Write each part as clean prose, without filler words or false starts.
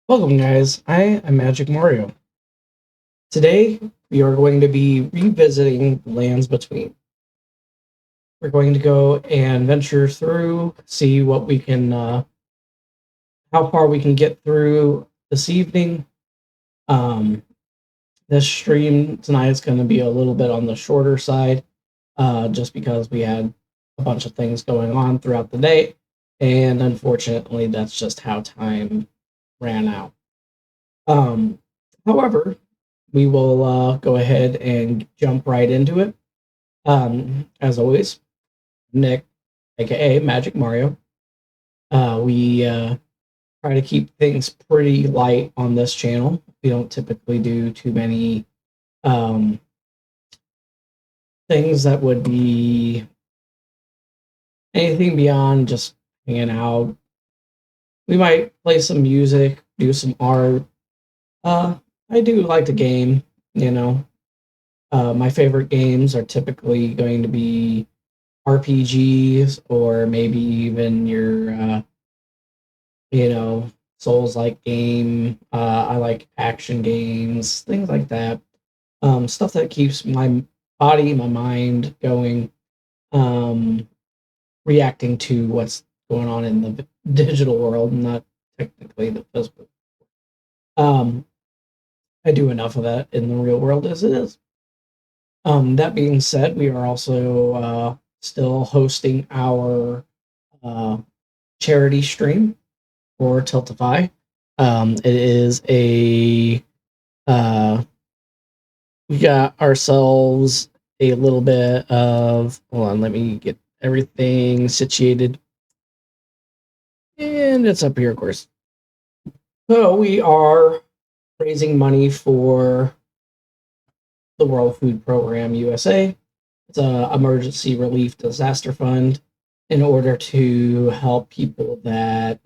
Welcome, guys. I am Magic Mario. Today, we are going to be revisiting Lands Between. We're going to go and venture through, see what we can, how far we can get through this evening. Um, this stream tonight is going to be a little bit on the shorter side, just because we had a bunch of things going on throughout the day, and unfortunately, that's just how time ran out. Um, However, we will go ahead and jump right into it. As always, Nick, aka Magic Mario. We try to keep things pretty light on this channel. We don't typically do too many um, things that would be anything beyond just hanging out. We might play some music, do some art. I do like to game, you know. My favorite games are typically going to be RPGs or maybe even your you know Souls like game. I like action games, things like that. Stuff that keeps my body, my mind going, um, reacting to what's going on in the digital world, not technically the physical. Um, I do enough of that in the real world as it is. That being said, we are also still hosting our uh, charity stream for Tiltify. It is a we got ourselves a little bit of hold on, let me get everything situated. And it's up here, of course. So we are raising money for the World Food Program USA. It's a emergency relief disaster fund in order to help people that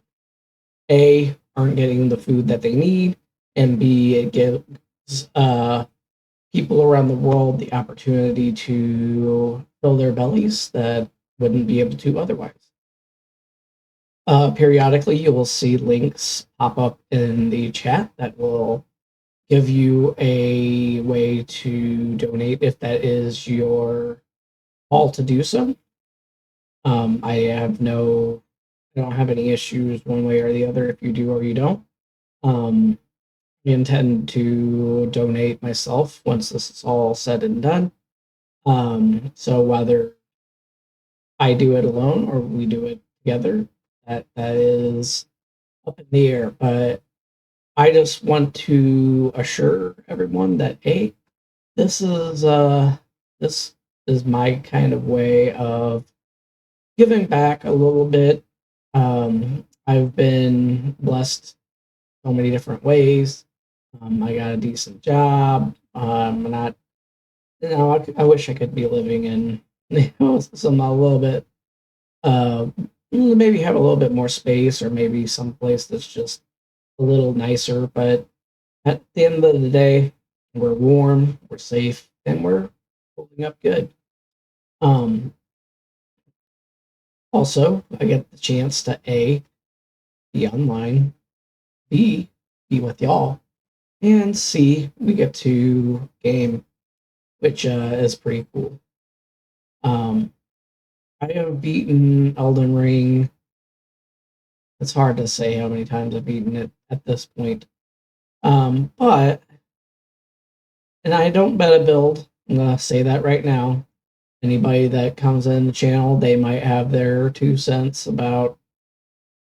A aren't getting the food that they need, and B it gives people around the world the opportunity to fill their bellies that wouldn't be able to otherwise. Periodically, you will see links pop up in the chat that will give you a way to donate if that is your call to do so. I don't have any issues one way or the other if you do or you don't. Um, I intend to donate myself once this is all said and done. So whether I do it alone or we do it together, that is up in the air. But I just want to assure everyone that this is uh this is my kind of way of giving back a little bit. I've been blessed so many different ways. I got a decent job. Not, I wish I could be living in, some a little bit, uh, maybe have a little bit more space or maybe someplace that's just a little nicer. But at the end of the day, we're warm, we're safe, and we're holding up good. Um, Also, I get the chance to be online, B, be with y'all, and C, we get to game, which is pretty cool. Um, I have beaten Elden Ring. It's hard to say how many times I've beaten it at this point. But, and I don't bet a build. I'm gonna say that right now. Anybody that comes in the channel, they might have their 2 cents about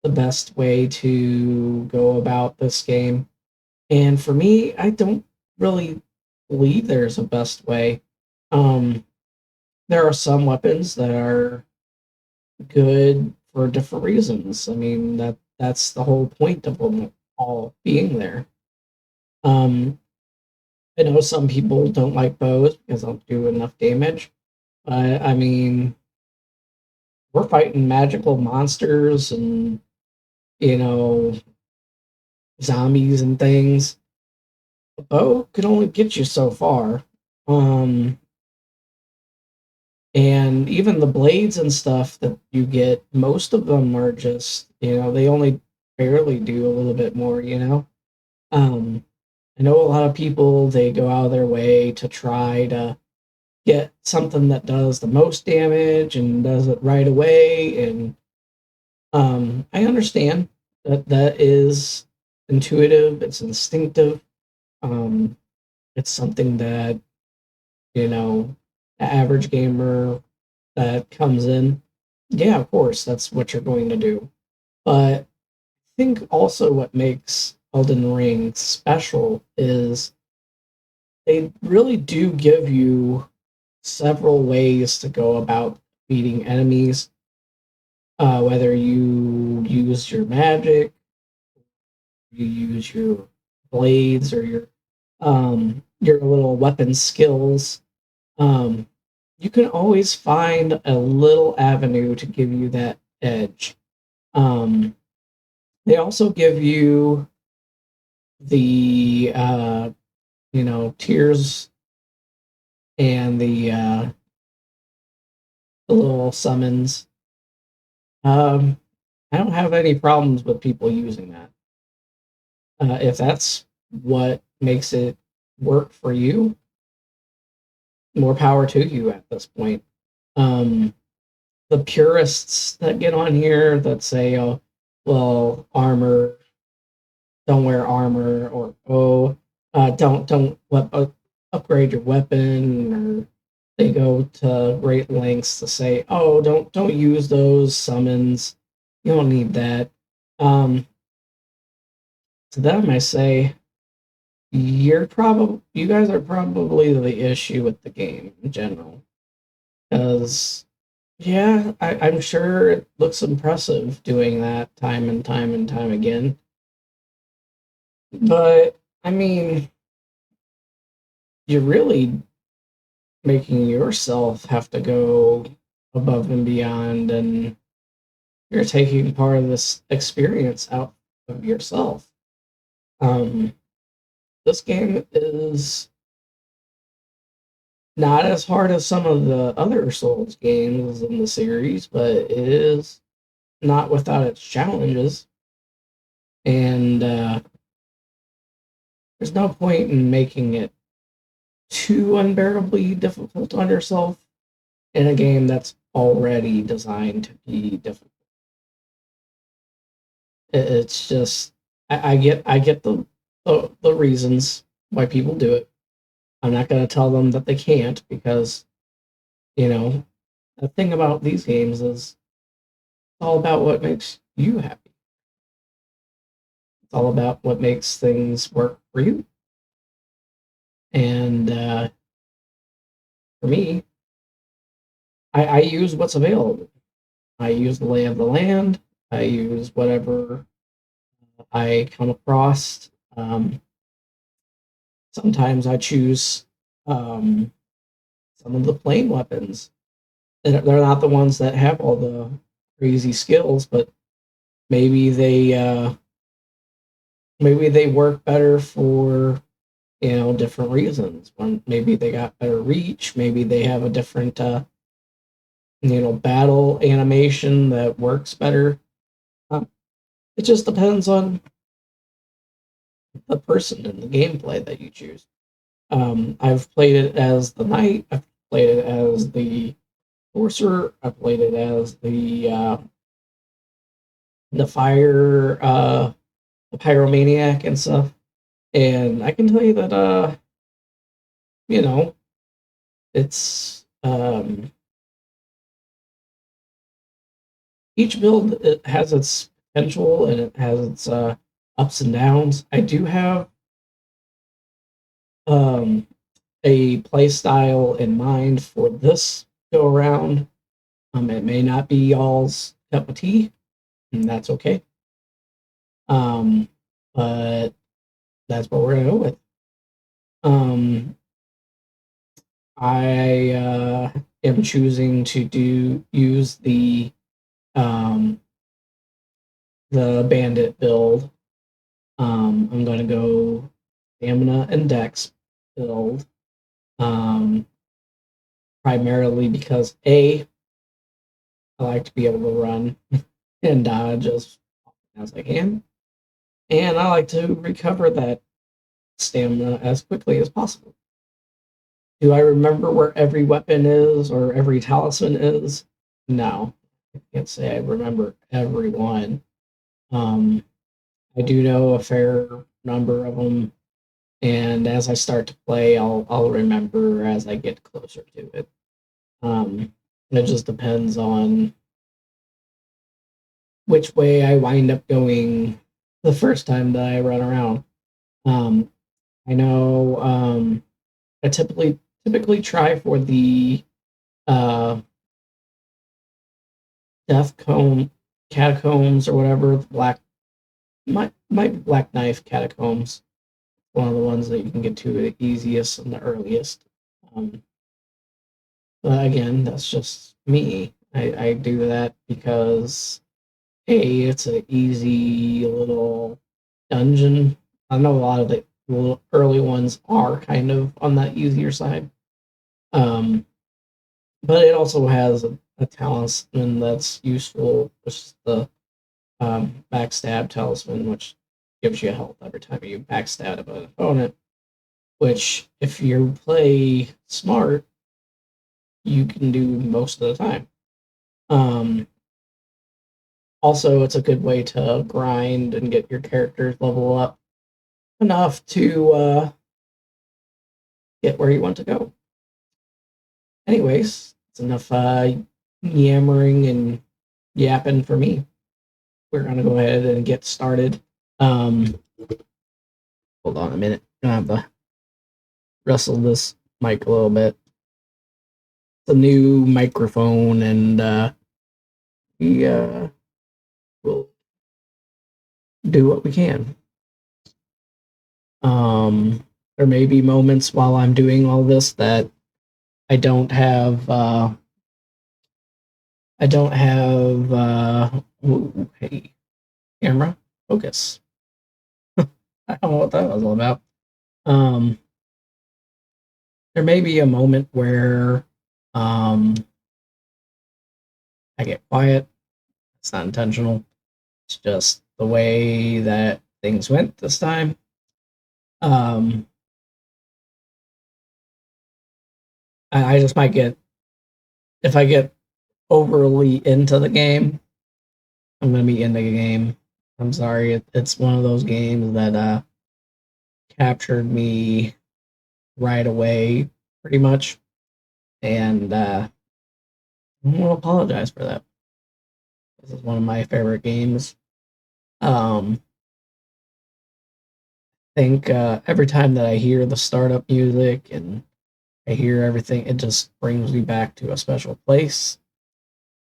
the best way to go about this game. And for me, I don't really believe there's a best way. Um, there are some weapons that are good for different reasons. I mean that's the whole point of them all being there. Um, I know some people don't like bows because they don't do enough damage, but I mean we're fighting magical monsters and you know zombies and things. A bow can only get you so far. Um, and even the blades and stuff that you get, most of them are just they only barely do a little bit more. I know a lot of people, they go out of their way to try to get something that does the most damage and does it right away. And I understand that that is intuitive, it's instinctive. Um, it's something that, you know, the average gamer that comes in, yeah, of course, that's what you're going to do. But I think also what makes Elden Ring special is they really do give you several ways to go about beating enemies, whether you use your magic, you use your blades, or your little weapon skills. Um, you can always find a little avenue to give you that edge. Um, they also give you the tears and the little summons. Um, I don't have any problems with people using that. If that's what makes it work for you, more power to you at this point. Um, the purists that get on here that say, "Oh, well, armor, don't wear armor," or "Oh, don't upgrade your weapon," or they go to great lengths to say, "Oh, don't use those summons. You don't need that." Um, to them, I say, you guys are probably the issue with the game in general, because yeah, I'm sure it looks impressive doing that time and time and time again. But I mean, you're really making yourself have to go above and beyond, and you're taking part of this experience out of yourself. Um, this game is not as hard as some of the other Souls games in the series, but it is not without its challenges. And there's no point in making it too unbearably difficult on yourself in a game that's already designed to be difficult. It's just I get the reasons why people do it. I'm not going to tell them that they can't, because you know the thing about these games is it's all about what makes you happy. It's all about what makes things work for you. And for me, I use what's available. I use the lay of the land. I use whatever I come across. Sometimes I choose um, some of the plain weapons. They're not the ones that have all the crazy skills, but maybe they work better for different reasons. One, maybe they got better reach. Maybe they have a different battle animation that works better. It just depends on the person and the gameplay that you choose. I've played it as the knight. I've played it as the sorcerer. I played it as the fire, the pyromaniac and stuff. And I can tell you that you know, it's each build, it has its potential and it has its ups and downs. I do have um a play style in mind for this go around. It may not be y'all's cup of tea, and that's okay. Um, but that's what we're gonna go with. Um, I am choosing to do use um, the bandit build. I'm gonna go stamina and dex build. Um, primarily because I like to be able to run and dodge as often as I can, and I like to recover that stamina as quickly as possible. Do I remember where every weapon is or every talisman is? No. I can't say I remember every one. I do know a fair number of them, and as I start to play, I'll remember as I get closer to it. It just depends on which way I wind up going the first time that I run around. Um, I know I typically try for the uh, death comb catacombs or whatever. Might be Black Knife catacombs. One of the ones that you can get to the easiest and the earliest. Um, but again, that's just me. I do that because A, it's an easy little dungeon. I know a lot of the early ones are kind of on that easier side. Um, but it also has a talisman that's useful, which is the backstab talisman, which gives you health every time you backstab an opponent. Which, if you play smart, you can do most of the time. Um, Also, it's a good way to grind and get your characters level up enough to get where you want to go. Anyways, it's enough yammering and yapping for me. We're gonna go ahead and get started. Um, Hold on a minute. I'm gonna have to wrestle this mic a little bit. It's a new microphone, and we will do what we can. There may be moments while I'm doing all this that I don't have ooh, hey, camera, focus. I don't know what that was all about. Um there may be a moment where um I get quiet. It's not intentional. It's just the way that things went this time. Um I just might get if I get overly into the game, I'm gonna be into the game. I'm sorry, it's one of those games that captured me right away, pretty much, and I want to apologize for that. This is one of my favorite games. I think every time that I hear the startup music and I hear everything, it just brings me back to a special place,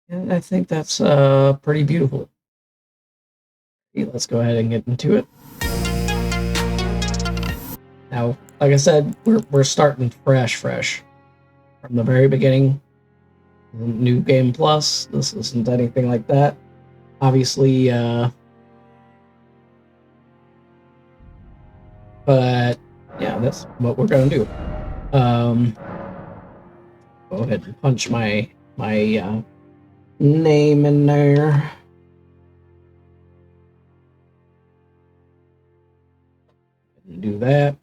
and I think that's pretty beautiful. Let's go ahead and get into it. Now, like I said, we're starting fresh from the very beginning. New game plus. This isn't anything like that. Obviously, but yeah, that's what we're gonna do. Go ahead and punch my name in there. Do that.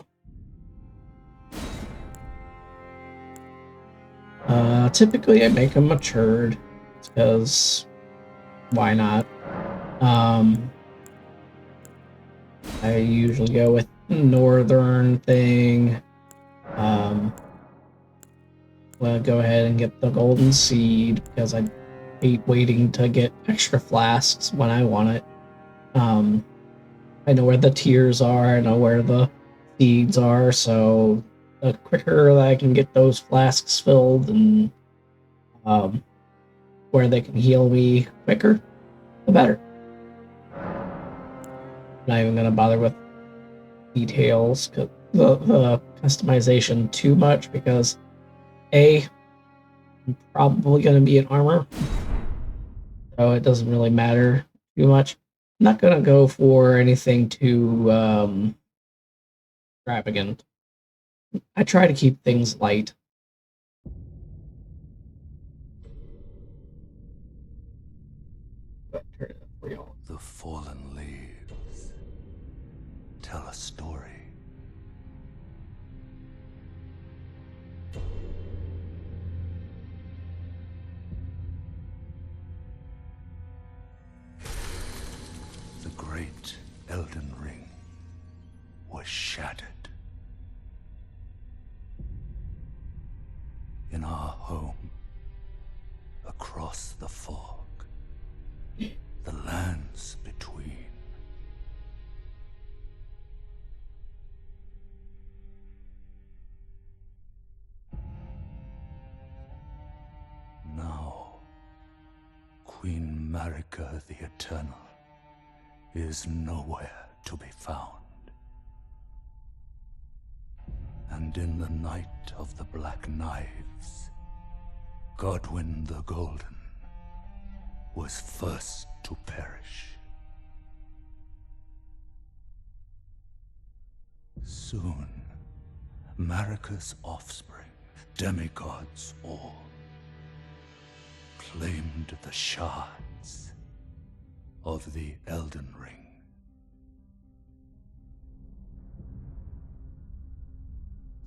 Typically, I make them matured because why not? I usually go with northern thing. Well, go ahead and get the golden seed because I hate waiting to get extra flasks when I want it. I know where the tiers are. I know where the seeds are, so the quicker that I can get those flasks filled and where they can heal me quicker, the better. I'm not even gonna bother with details, the customization too much because A, I'm probably gonna be in armor, so it doesn't really matter too much. I'm not gonna go for anything too extravagant. I try to keep things light. Turn it up for y'all. The fallen leaves tell a story Elden Ring was shattered. In our home, across the fog, the lands between. Now, Queen Marika the Eternal is nowhere to be found. And in the night of the Black Knives, Godwyn the Golden was first to perish. Soon, Marika's offspring, demigods all, claimed the shards of the Elden Ring.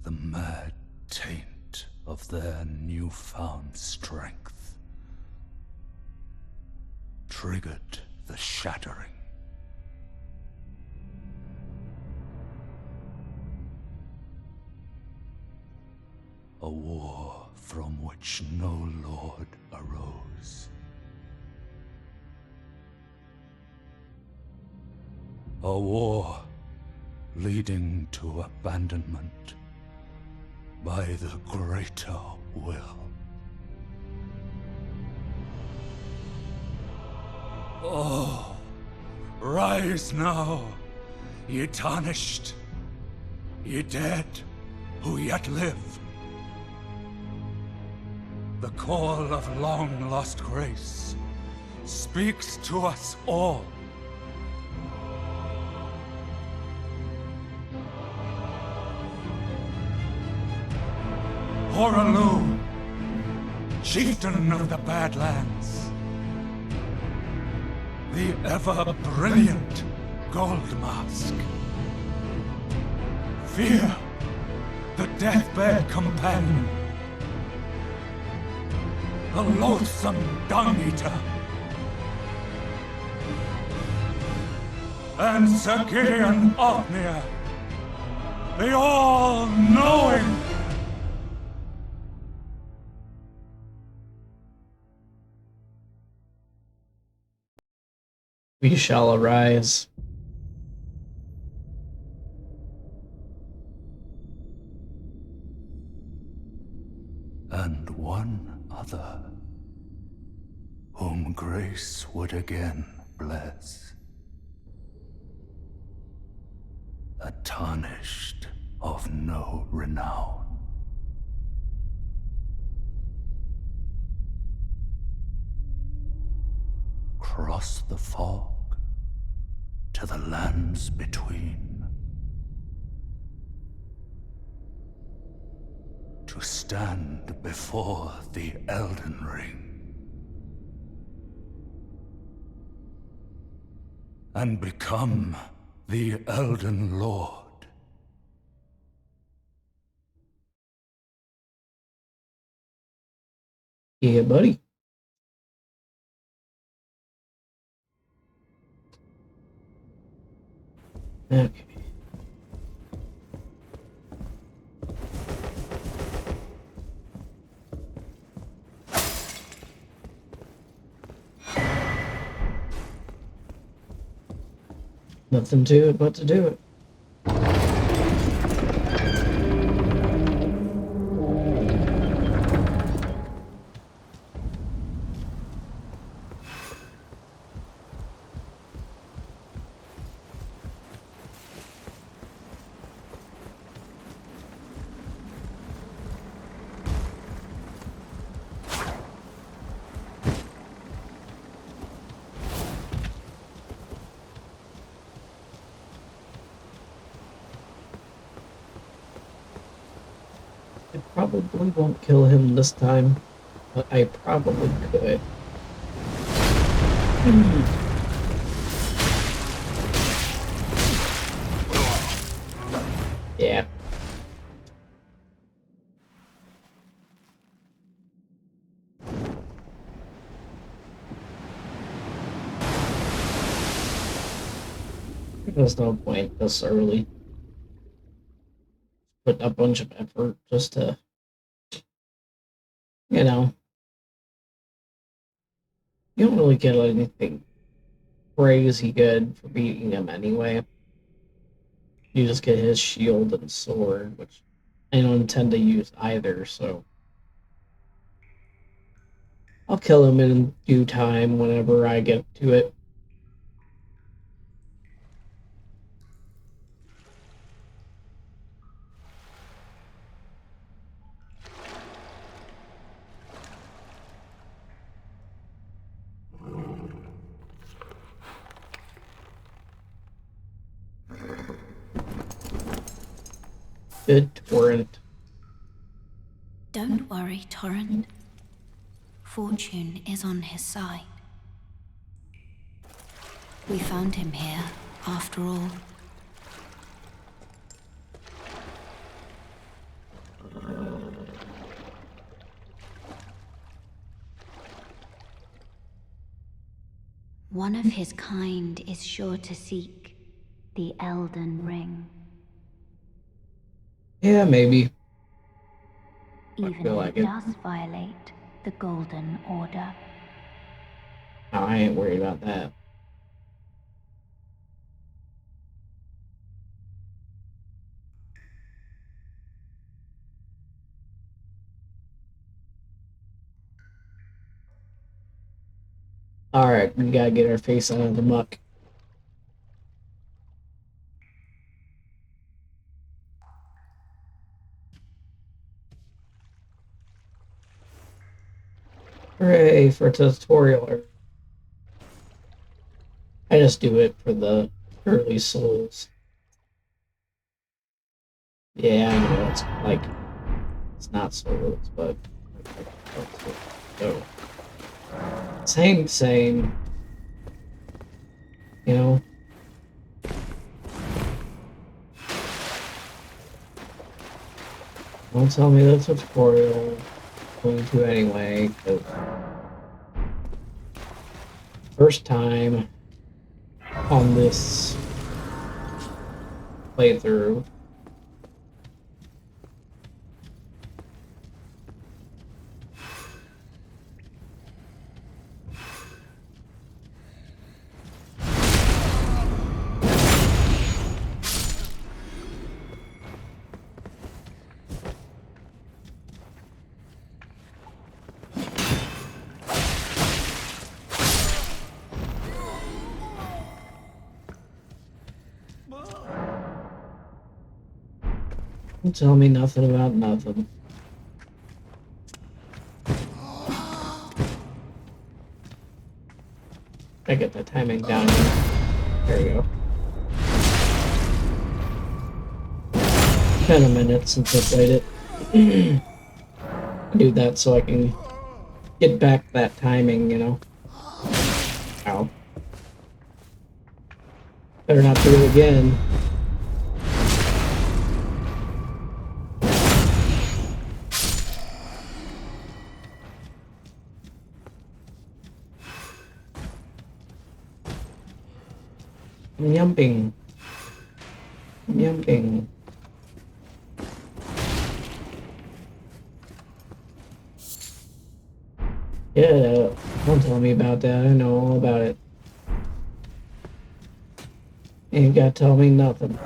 The mad taint of their newfound strength triggered the shattering. A war from which no lord arose. A war leading to abandonment by the greater will. Oh, rise now, ye tarnished, ye dead who yet live. The call of long-lost grace speaks to us all. Hoarah, chieftain of the Badlands, the ever-brilliant Gold Mask. Fear, the deathbed companion, the loathsome Dung-Eater, and Sir Gideon Ofnir, the all-knowing. We shall arise. And one other, whom grace would again bless. A tarnished of no renown. Cross the fog to the lands between, to stand before the Elden Ring and become the Elden Lord. Yeah, buddy. Okay. Nothing to it but to do it. I probably won't kill him this time, but I probably could. Yeah. There's no point this early. Put a bunch of effort just to, you know, you don't really get anything crazy good for beating him anyway. You just get his shield and sword, which I don't intend to use either, so I'll kill him in due time whenever I get to it. Good torrent. Don't worry, Torrent. Fortune is on his side. We found him here, after all. One of his kind is sure to seek the Elden Ring. Yeah, maybe. Even feel if like it it. does violate the Golden Order. No, I ain't worried about that. Alright, we gotta get our face out of the muck. Hooray for a tutorial. I just do it for the early souls. Yeah, I know it's like it's not souls, but so same. You know. Don't tell me the tutorial. I'm going to anyway, because first time on this playthrough. Don't tell me nothing about nothing. I get the timing down here. There we go. 10 minutes since I played it. I do that so I can get back that timing, you know. Ow. Better not do it again. Yumping. Yumping. Yeah, don't tell me about that. I know all about it. Ain't gotta tell me nothing.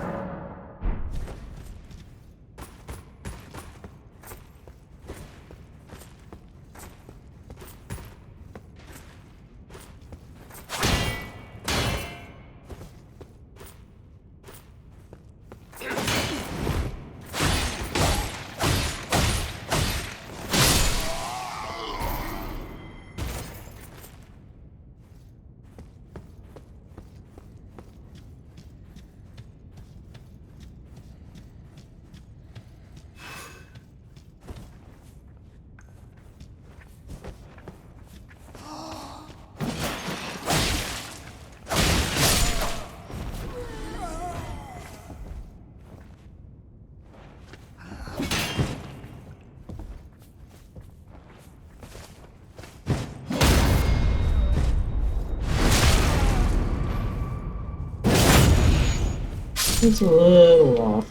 It's a little off.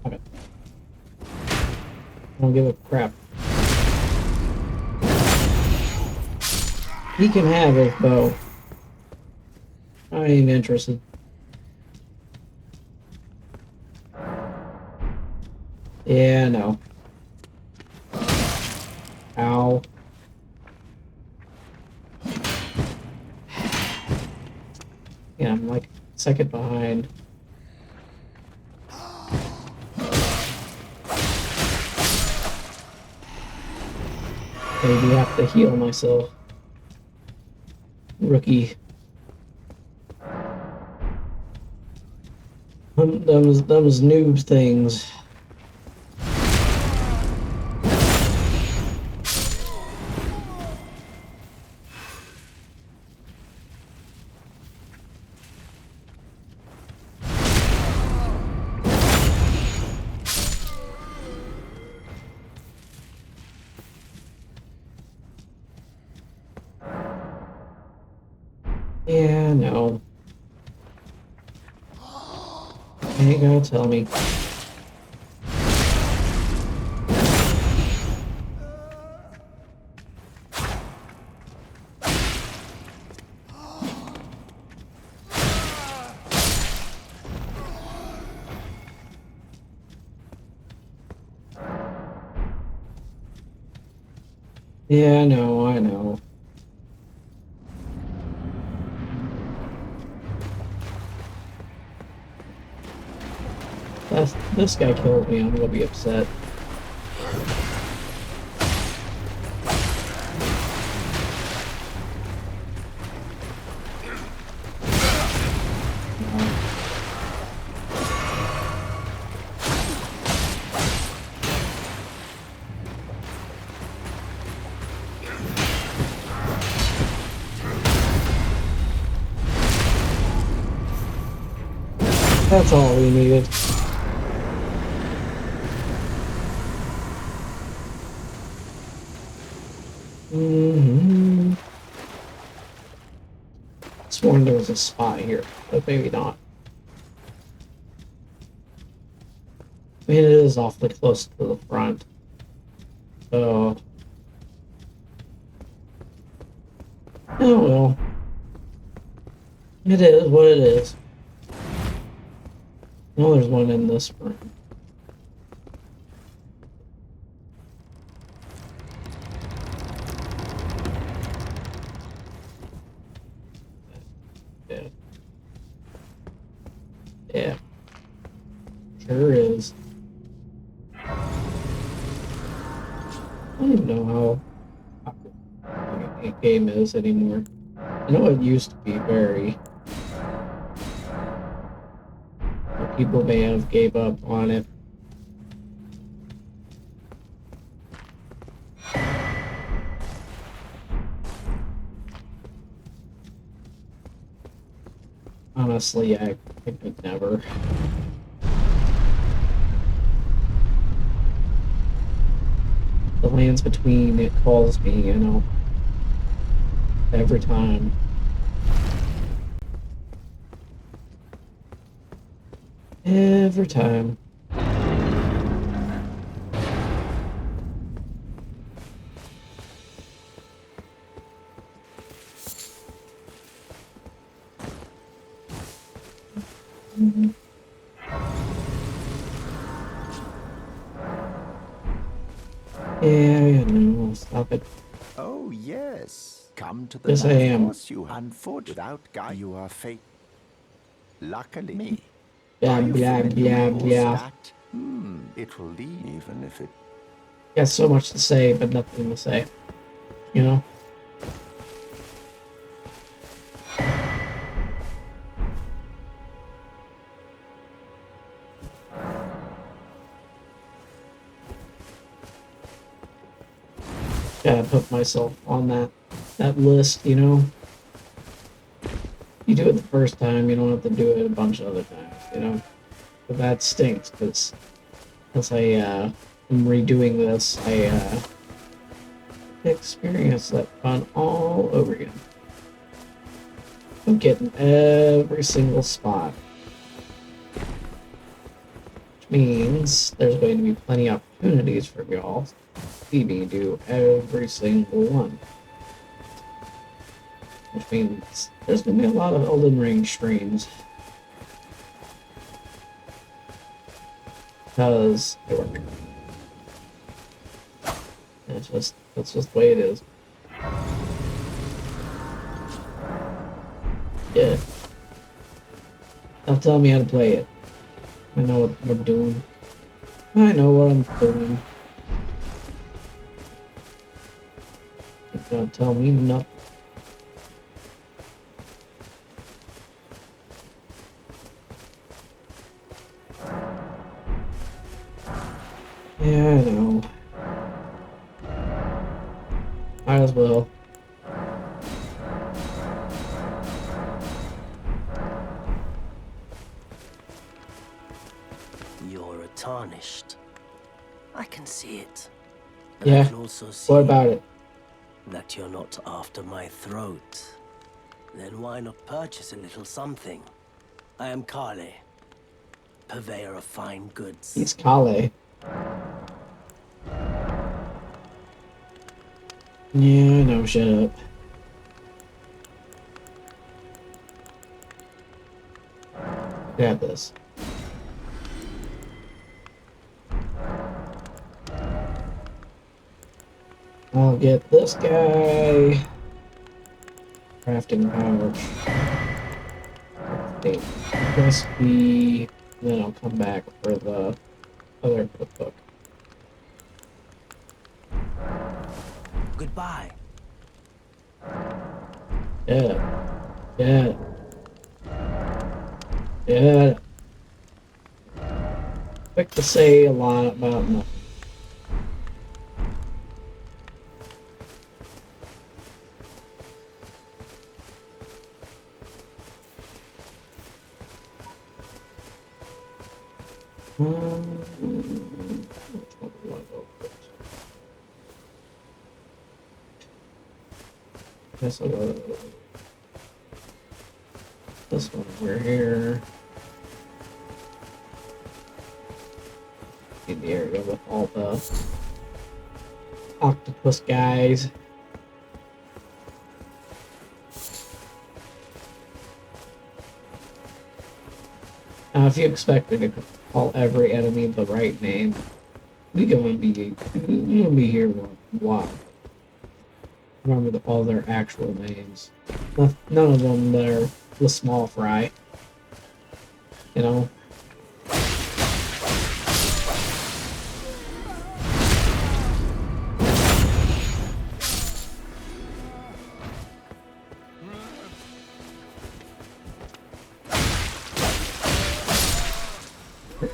Okay. I don't give a crap. He can have his bow. I ain't interested. Yeah, no. Ow. Yeah, I'm like second behind. Maybe have to heal myself. Rookie. Them's noob things. Yeah, no. Ain't gonna tell me. Yeah, no, I know. This guy kills me, I'm gonna be upset. That's all we needed. Sworn there was a spot here, but maybe not. I mean, it is awfully close to the front. So... oh well. It is what it is. No, there's one in this room. Yeah. Yeah. Sure is. I don't even know how a game is anymore. I know it used to be very... people may have gave up on it. Honestly, I could never. The lands between, it calls me, you know, every time. Every time. Yeah, no, stop it. Oh, yes. Come to the Yes, I am. course you unfortunate without guy you are fate. Luckily me. Blah, Are you blah, familiar blah, with blah. that? It will lead even if it Got so much to say, but nothing to say. You know? Gotta put myself on that list, you know? You do it the first time, you don't have to do it a bunch of other times, you know? But that stinks, because I am redoing this, I experience that fun all over again. I'm getting every single spot. Which means there's going to be plenty of opportunities for y'all to see me do every single one. Which means there's going to be a lot of Elden Ring streams. Because they work. That's just the way it is. Yeah. Don't tell me how to play it. I know what we're doing. I know what I'm doing. Don't tell me nothing. Yeah, I know. Might as well. You're tarnished. I can see it. But I Yeah. can also see What about it? that you're not after my throat. Then why not purchase a little something? I am Kale, purveyor of fine goods. He's Kale. Yeah, I know, shut up. Grab this. I'll get this guy. Crafting pouch. Okay, recipe. Then I'll come back for the other cookbook. Goodbye. Yeah. Yeah. Yeah. Quick to say a lot about nothing. Which one do I go first? Guess I'll go this one over here. In the area with all the octopus guys. Now, if you expect me to call every enemy the right name, we're gonna be here for a while. Remember all their actual names. None of them they're the small fry. You know?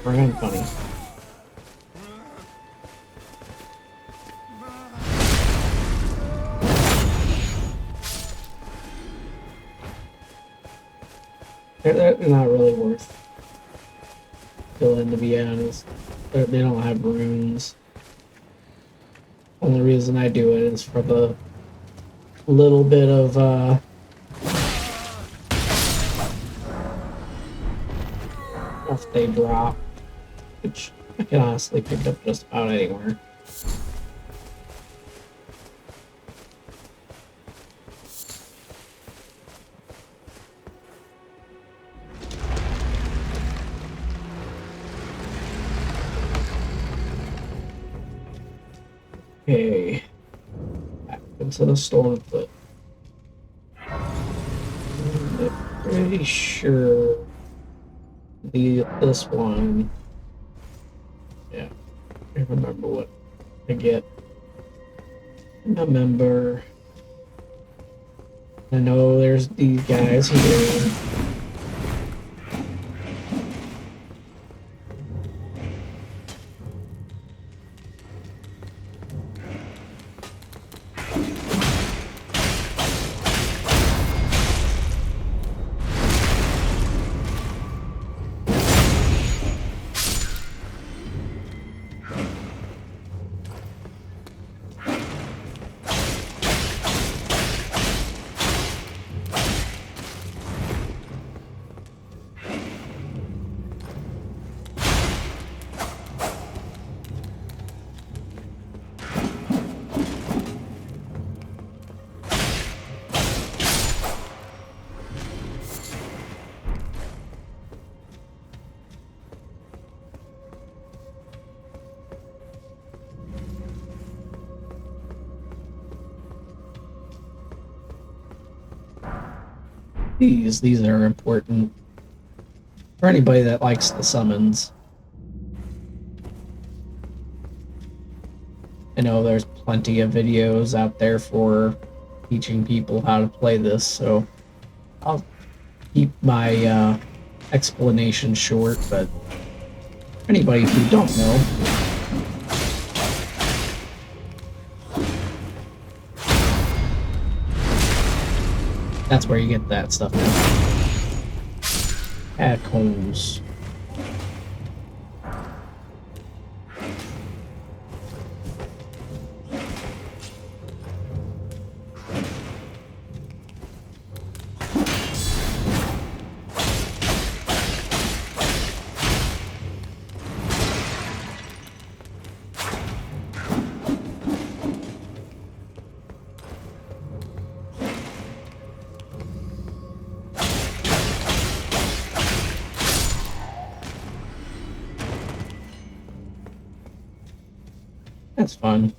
Friggin' funny. They're not really worth killing, to be honest. They don't have runes. Only reason I do it is for the little bit of stuff they drop, which I can honestly pick up just about anywhere. Okay, back into the Stormfoot. I'm pretty sure this one. Yeah, I remember what I get. Remember. I know there's these guys here. These are important for anybody that likes the summons. I know there's plenty of videos out there for teaching people how to play this, so I'll keep my explanation short, but for anybody who don't know, that's where you get that stuff from. Catacombs. That's fun.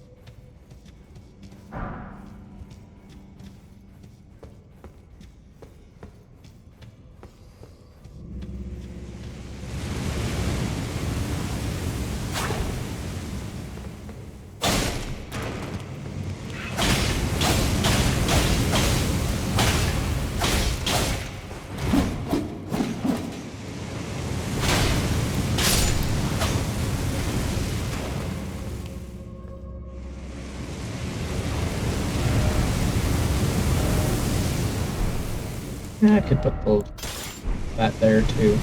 I could put that there too.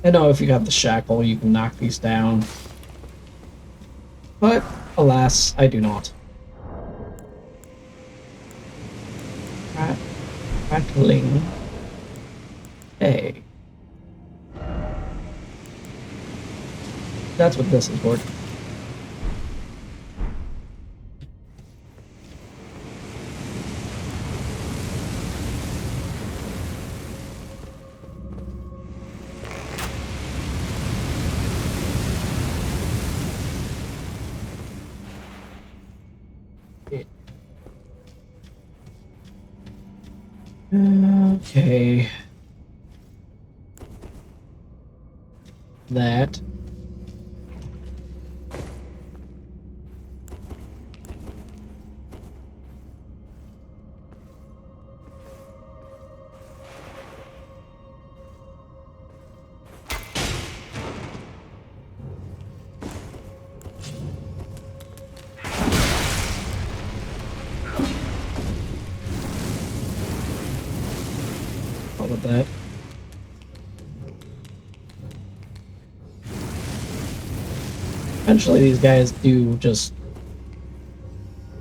I know if you got the shackle, you can knock these down. But, alas, I do not. Rattling. Hey. That's what this is for. Okay. That. All of that. Eventually these guys do just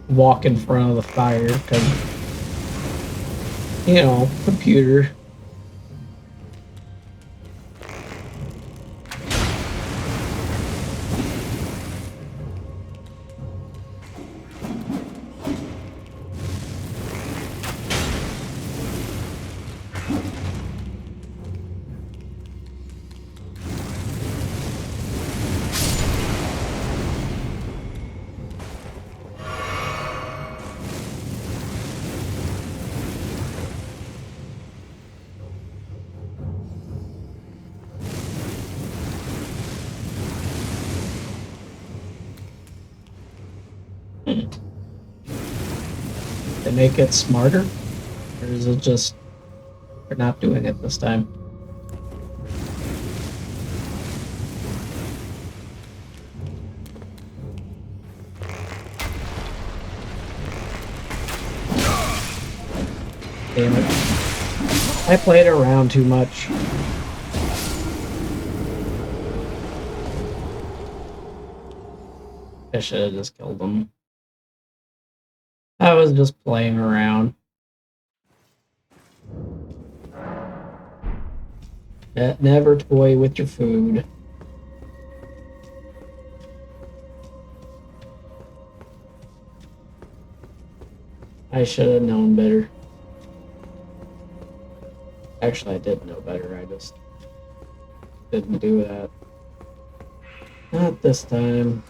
walk in front of the fire because, you know, computer. They make it smarter? Or is it just they're not doing it this time? Damn it. I played around too much. I should have just killed them. I was just playing around. Never toy with your food. I should have known better. Actually, I did know better. I just didn't do that. Not this time.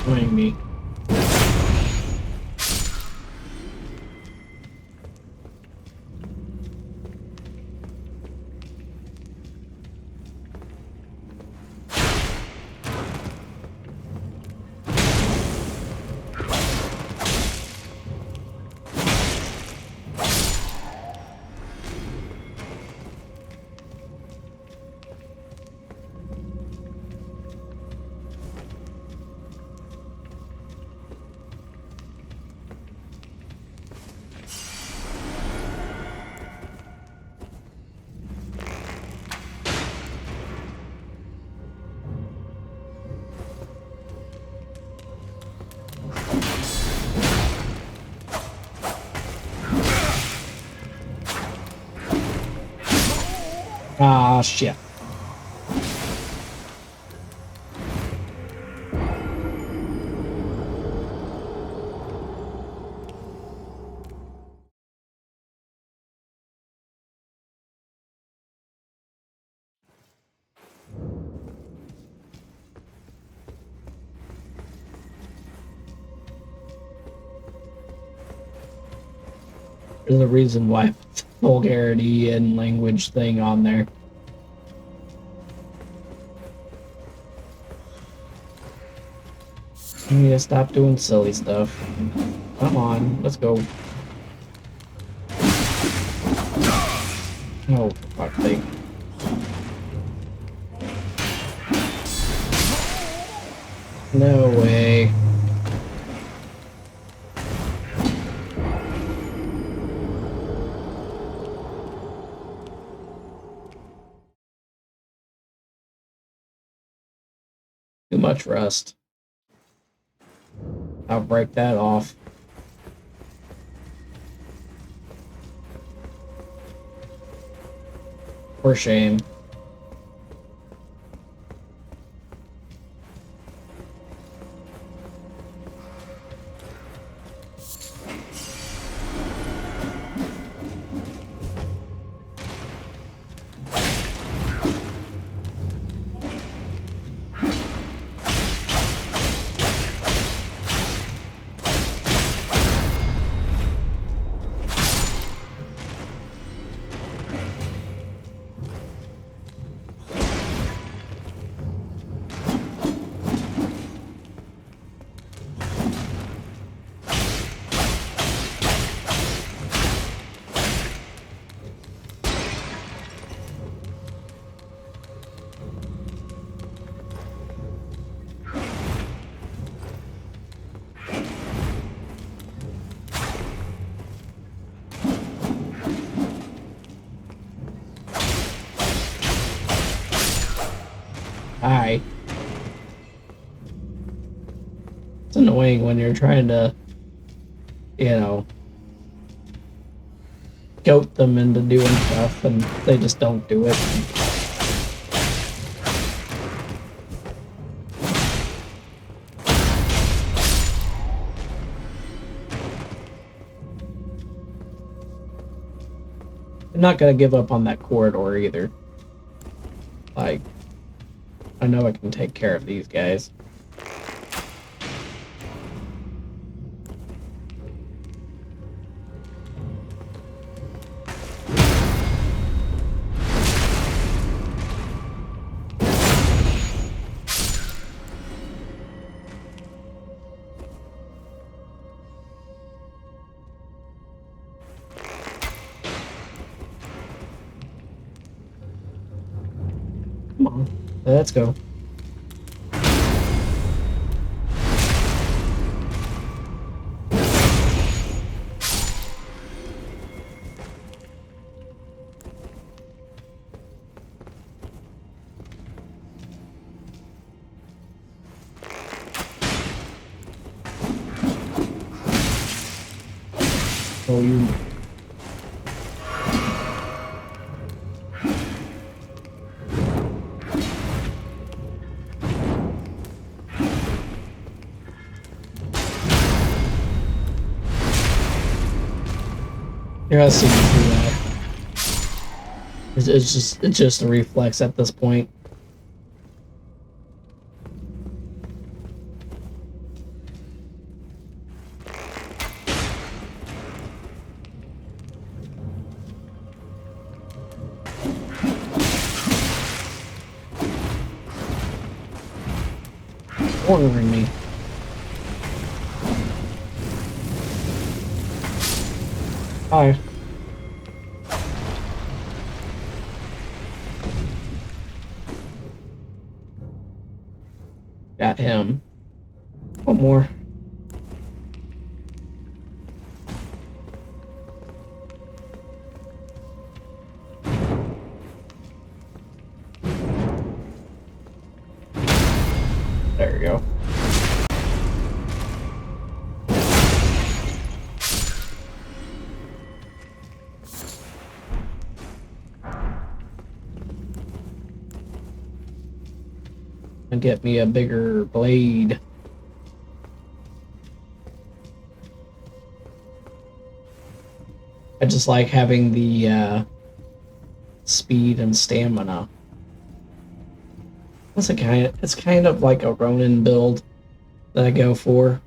Annoying me. Ah, shit. There's a reason why I put the vulgarity and language thing on there. You need to stop doing silly stuff. Come on, let's go. Oh, for fuck's sake. No way. Too much rust. I'll break that off. For shame. Hi. It's annoying when you're trying to, you know, goat them into doing stuff and they just don't do it. I'm not gonna give up on that corridor either. Like, I know I can take care of these guys. Come on, let's go. Oh, you. You're gonna see me do that. It's just a reflex at this point. Cornering me. Hi. Got him. One more. There we go. And get me a bigger blade. I just like having the speed and stamina. It's kind of like a Ronin build that I go for.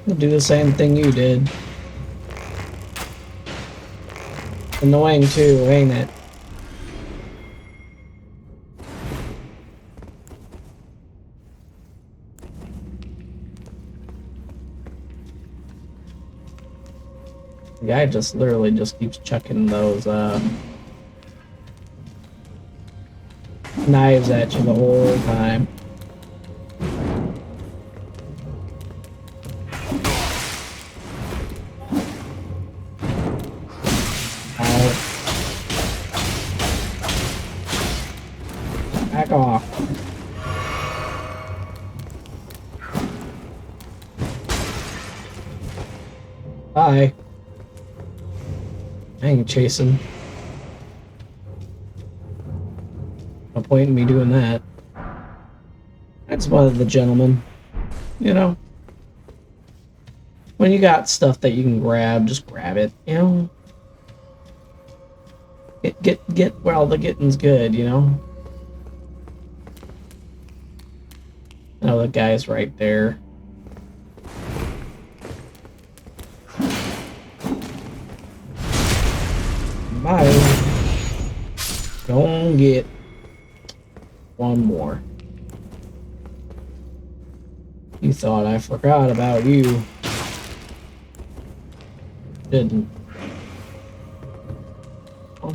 I'll do the same thing you did. Annoying too, ain't it? The guy just literally just keeps chucking those knives at you the whole time. Back off. Bye. I ain't chasing. No point in me doing that. That's one of the gentlemen. You know? When you got stuff that you can grab, just grab it, you know? Get while the getting's good, you know? Oh, the guy's right there. Bye. Don't get one more. You thought I forgot about you. Didn't. Oh.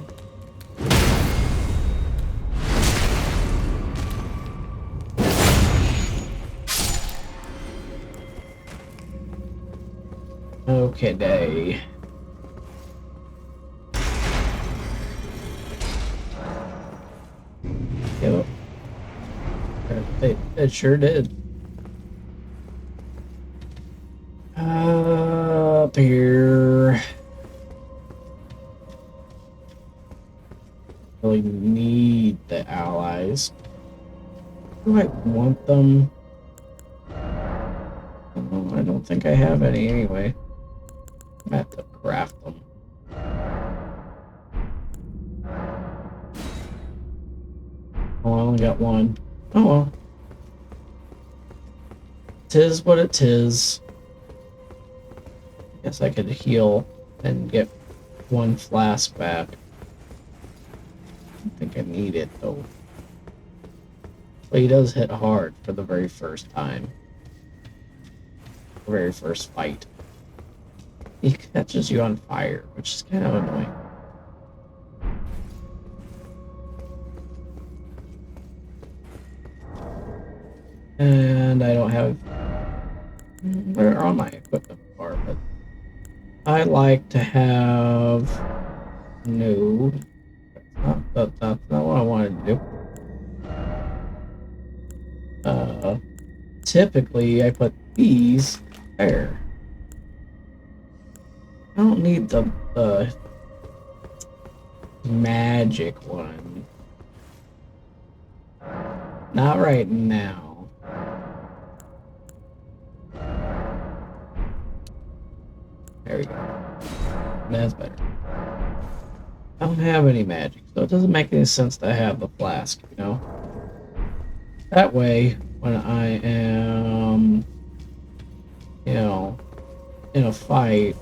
Okay, day. Yep. It sure did. Up here. really need the allies. Do I want them? Oh, I don't think I have any anyway. I'm gonna have to craft them. Oh, I only got one. Oh well. Tis what it is. Guess I could heal and get one flask back. I don't think I need it though. But he does hit hard for the very first time. The very first fight. He catches you on fire, which is kind of annoying. And I don't have... Where are my equipment bar? But I like to have... No. That's not what I wanted to do. Typically I put these there. I don't need the magic one. Not right now. There we go. That's better. I don't have any magic, so it doesn't make any sense to have the flask, you know? That way, when I am, you know, in a fight,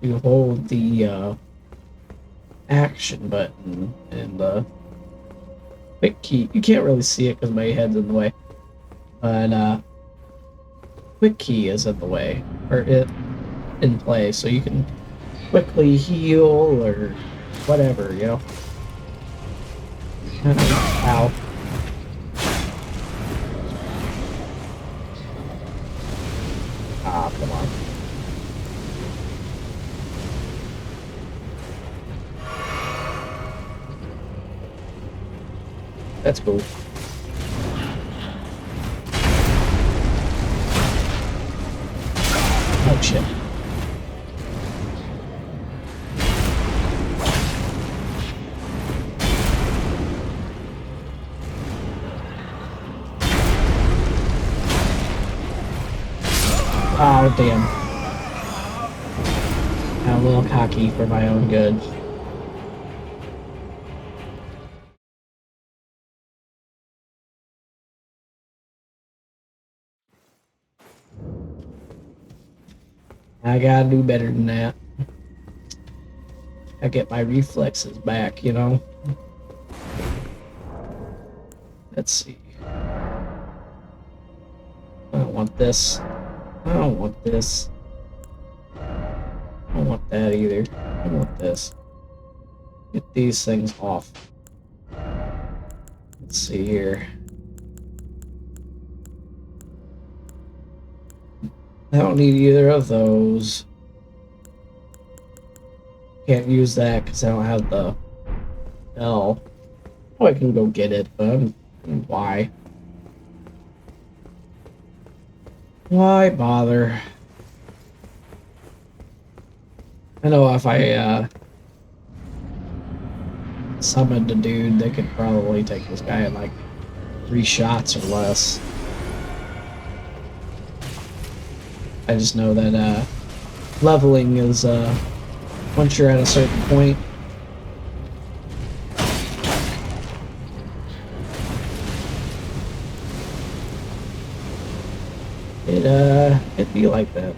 you hold the action button and the quick key. You can't really see it because my head's in the way, but quick key is in the way, or it in play, so you can quickly heal or whatever, you know. Ow. Ah, come on. That's cool. Oh shit. Oh damn. I'm a little cocky for my own good. I gotta do better than that. I get my reflexes back, you know? Let's see. I don't want this. I don't want this. I don't want that either. I want this. Get these things off. Let's see here. I don't need either of those. Can't use that because I don't have the L. Oh, I can go get it, but why? Why bother? I know if I summoned a dude, they could probably take this guy in like 3 shots or less. I just know that leveling is once you're at a certain point, it'd be like that.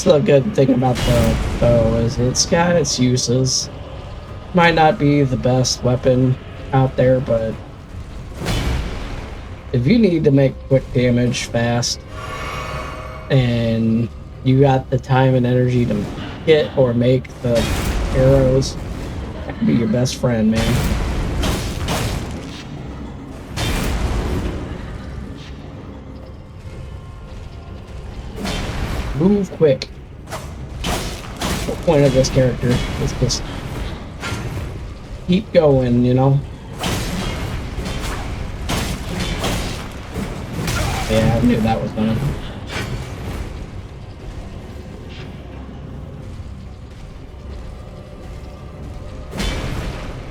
The good thing about the bow is it's got its uses. Might not be the best weapon out there, but if you need to make quick damage fast and you got the time and energy to get or make the arrows, that could be your best friend, man. Move quick. The point of this character is just keep going, you know? Yeah, I knew that was gonna.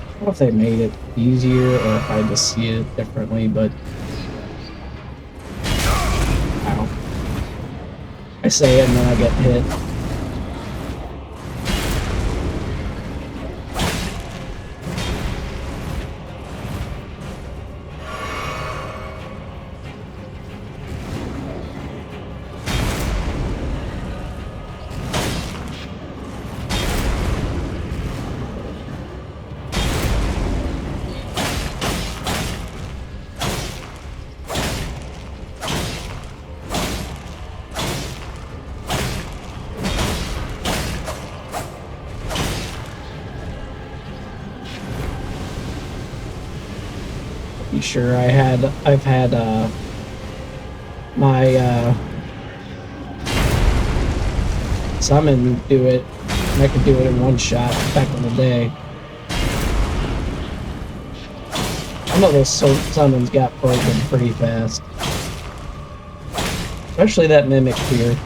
I don't know if they made it easier or if I just see it differently, but wow. I say it and then I get hit. Sure, I've had my summon do it, and I could do it in one shot back in the day. Some of those summons got broken pretty fast, especially that mimic here.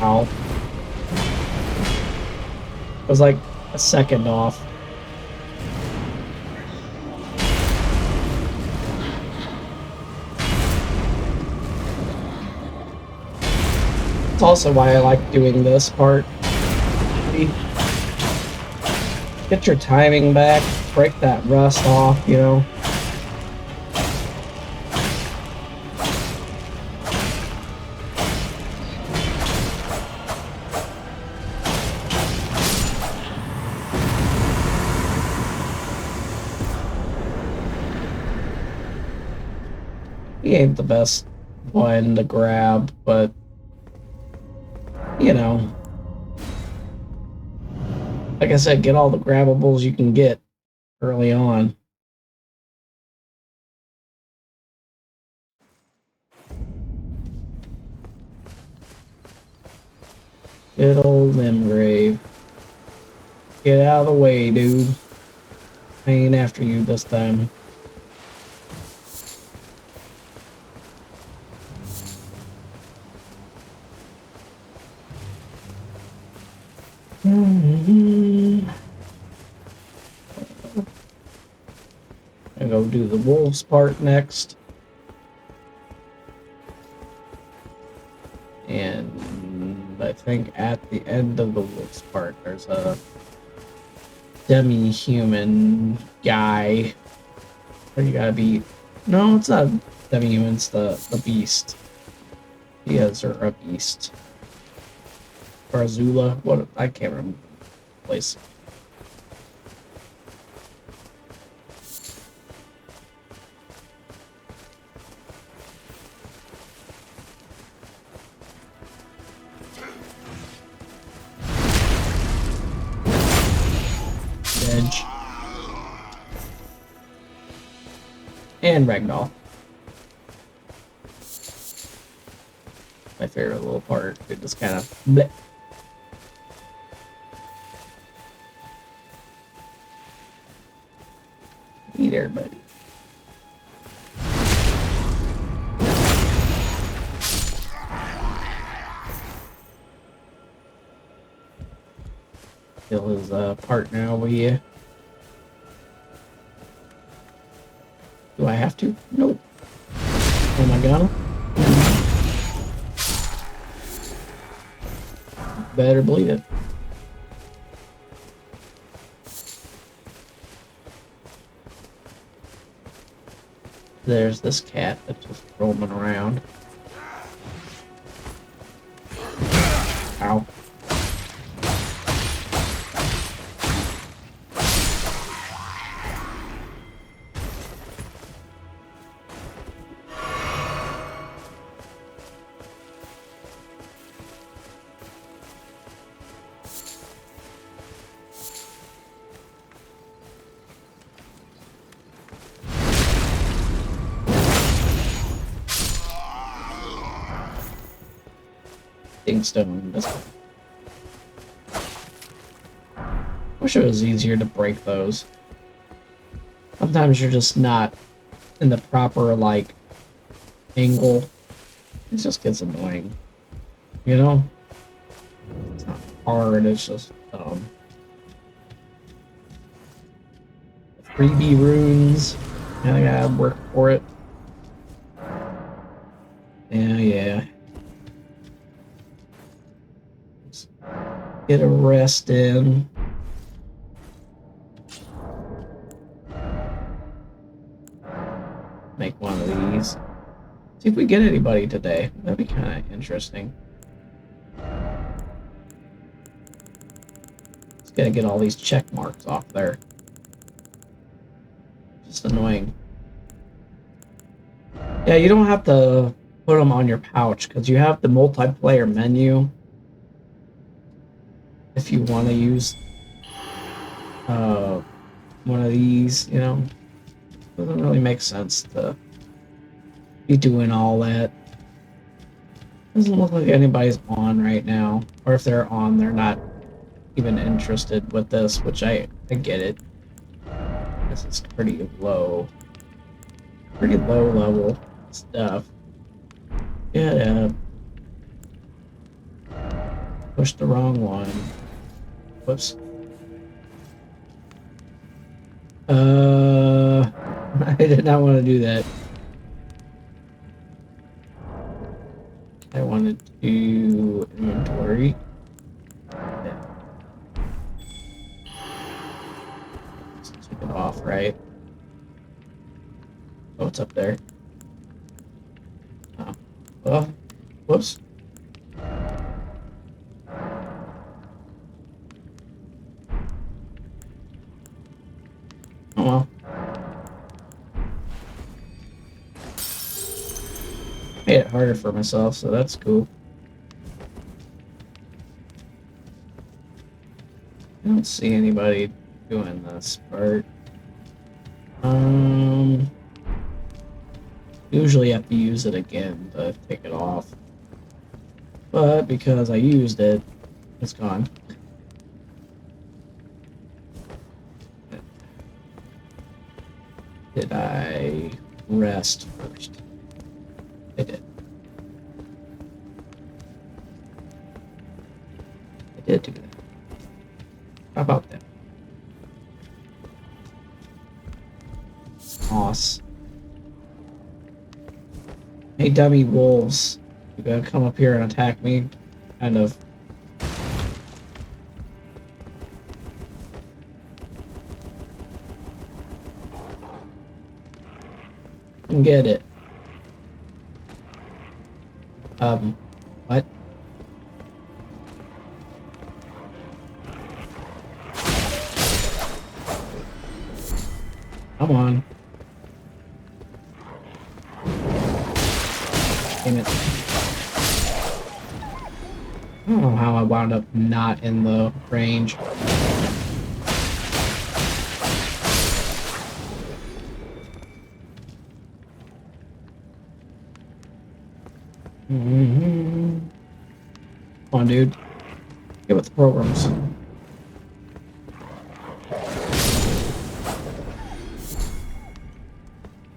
Ow. It was like a second off. It's also why I like doing this part. Get your timing back, break that rust off, you know. He ain't the best one to grab, but you know, like I said, get all the grabbables you can get early on. Good old Limgrave. Get out of the way, dude. I ain't after you this time. I go do the wolves part next. And I think at the end of the wolves part, there's a demi-human guy. Or you gotta be... No, it's not demi-human, it's the beast. He is, or a beast. Or Azula, what, I can't remember the place. Edge. And Ragdoll. My favorite little part. It just kind of bleh. Hey there, buddy. Kill his partner over here. Do I have to? Nope. Am I gonna? better believe it. There's this cat that's just roaming around. Ow. Stone. Wish it was easier to break those. Sometimes you're just not in the proper, like, angle. It just gets annoying. You know? It's not hard, it's just, 3B runes. I gotta work for it. Yeah. Get a rest in. Make one of these. See if we get anybody today. That'd be kind of interesting. Just gotta get all these check marks off there. Just annoying. Yeah, you don't have to put them on your pouch because you have the multiplayer menu. If you want to use one of these, you know, doesn't really make sense to be doing all that. Doesn't look like anybody's on right now, or if they're on, they're not even interested with this, which I get it. This is pretty low level stuff. Yeah, pushed the wrong one. Whoops. I did not want to do that. I wanted to do inventory. Yeah. Just took it off, right? Oh, it's up there. Oh. Well, whoops. Oh well. Made it harder for myself, so that's cool. I don't see anybody doing this part. Usually you have to use it again to take it off. But because I used it, it's gone. Did I rest first? I did. I did do that. How about that? Moss. Hey, dummy wolves. You gotta come up here and attack me. Kind of. Get it. What? Come on. Damn it. I don't know how I wound up not in the range. Come on, dude. Get with the programs.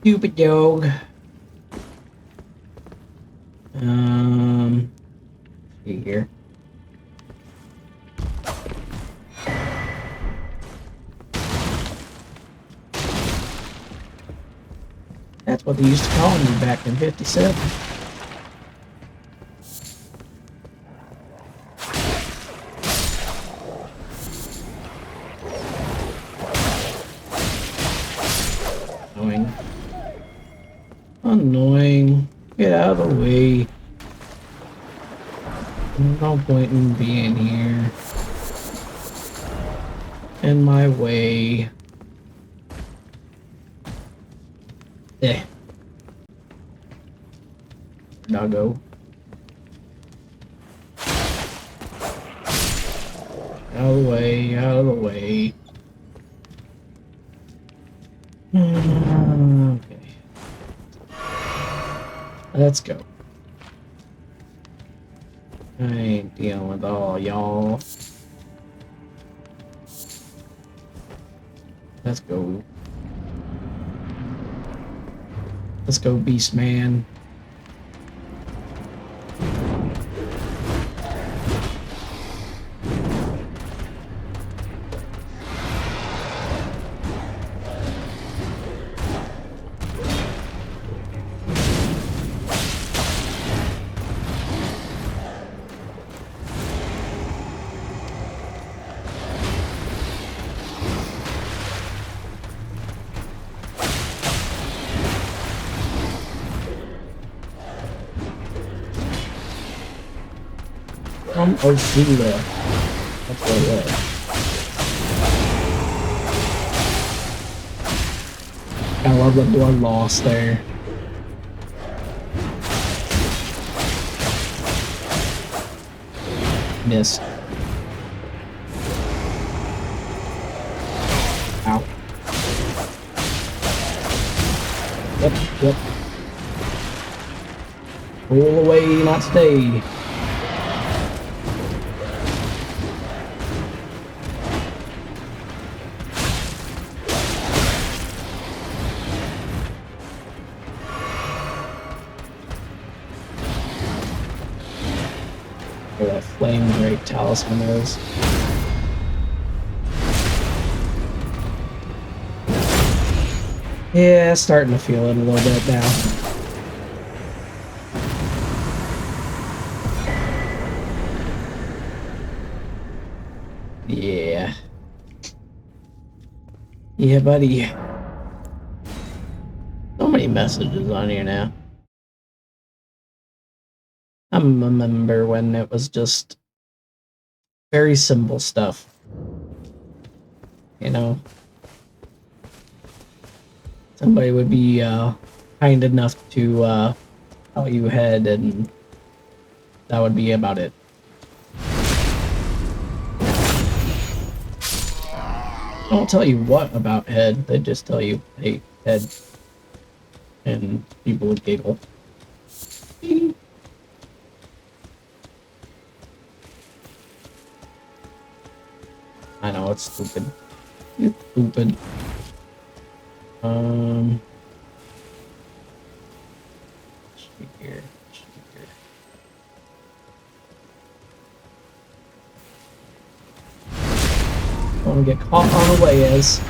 Stupid dog. See here. That's what they used to call me back in '57. Annoying. Annoying. Get out of the way. No point in being here. In my way. Eh. Doggo. Out of the way, out of the way. Okay. Let's go. I ain't dealing with all y'all. Let's go. Let's go, Beast Man. From Osula. That's what it was. I love the blood loss there. Miss. Ow. Yep. Roll away, not stay. Where that flame drake talisman is. Yeah, starting to feel it a little bit now. Yeah. Yeah, buddy. So many messages on here now. I remember when it was just very simple stuff. You know? Somebody would be kind enough to tell you head, and that would be about it. I don't tell you what about head, they just tell you, hey, head. And people would giggle. I know, it's stupid. It's stupid. Should be here. Should be here. Don't wanna get caught on the way as.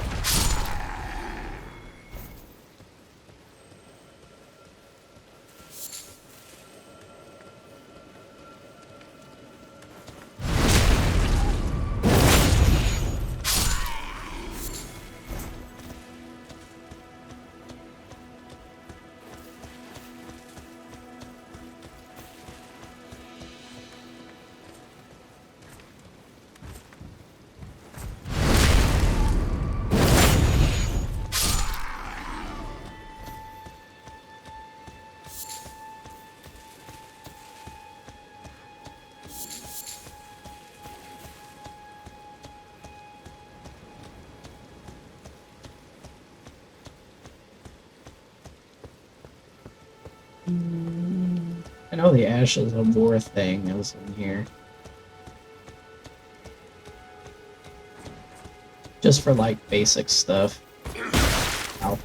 I know the Ashes of War thing is in here. Just for like basic stuff. Ow.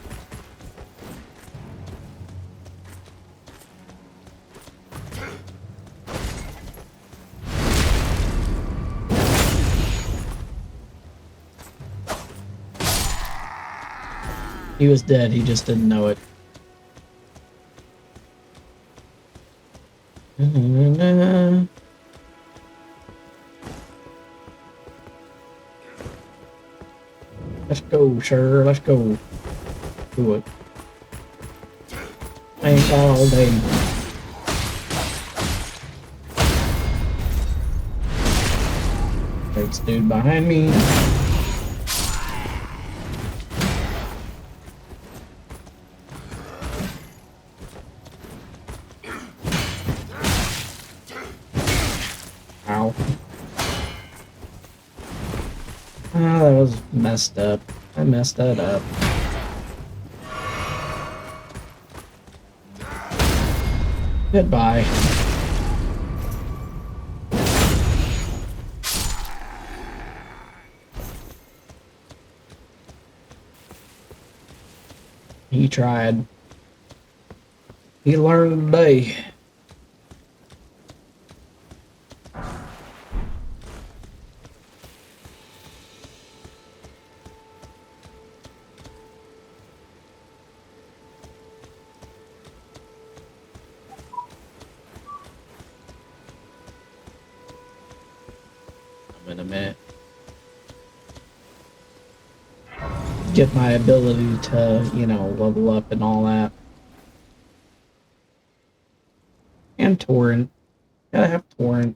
He was dead, he just didn't know it. Let's go, sir. Let's go. to it. Ain't all day. There's dude behind me. Ow. Oh, that was messed up. I messed that up. Goodbye. He tried. He learned today. In a minute. Get my ability to, you know, level up and all that. And torrent. Gotta have torrent.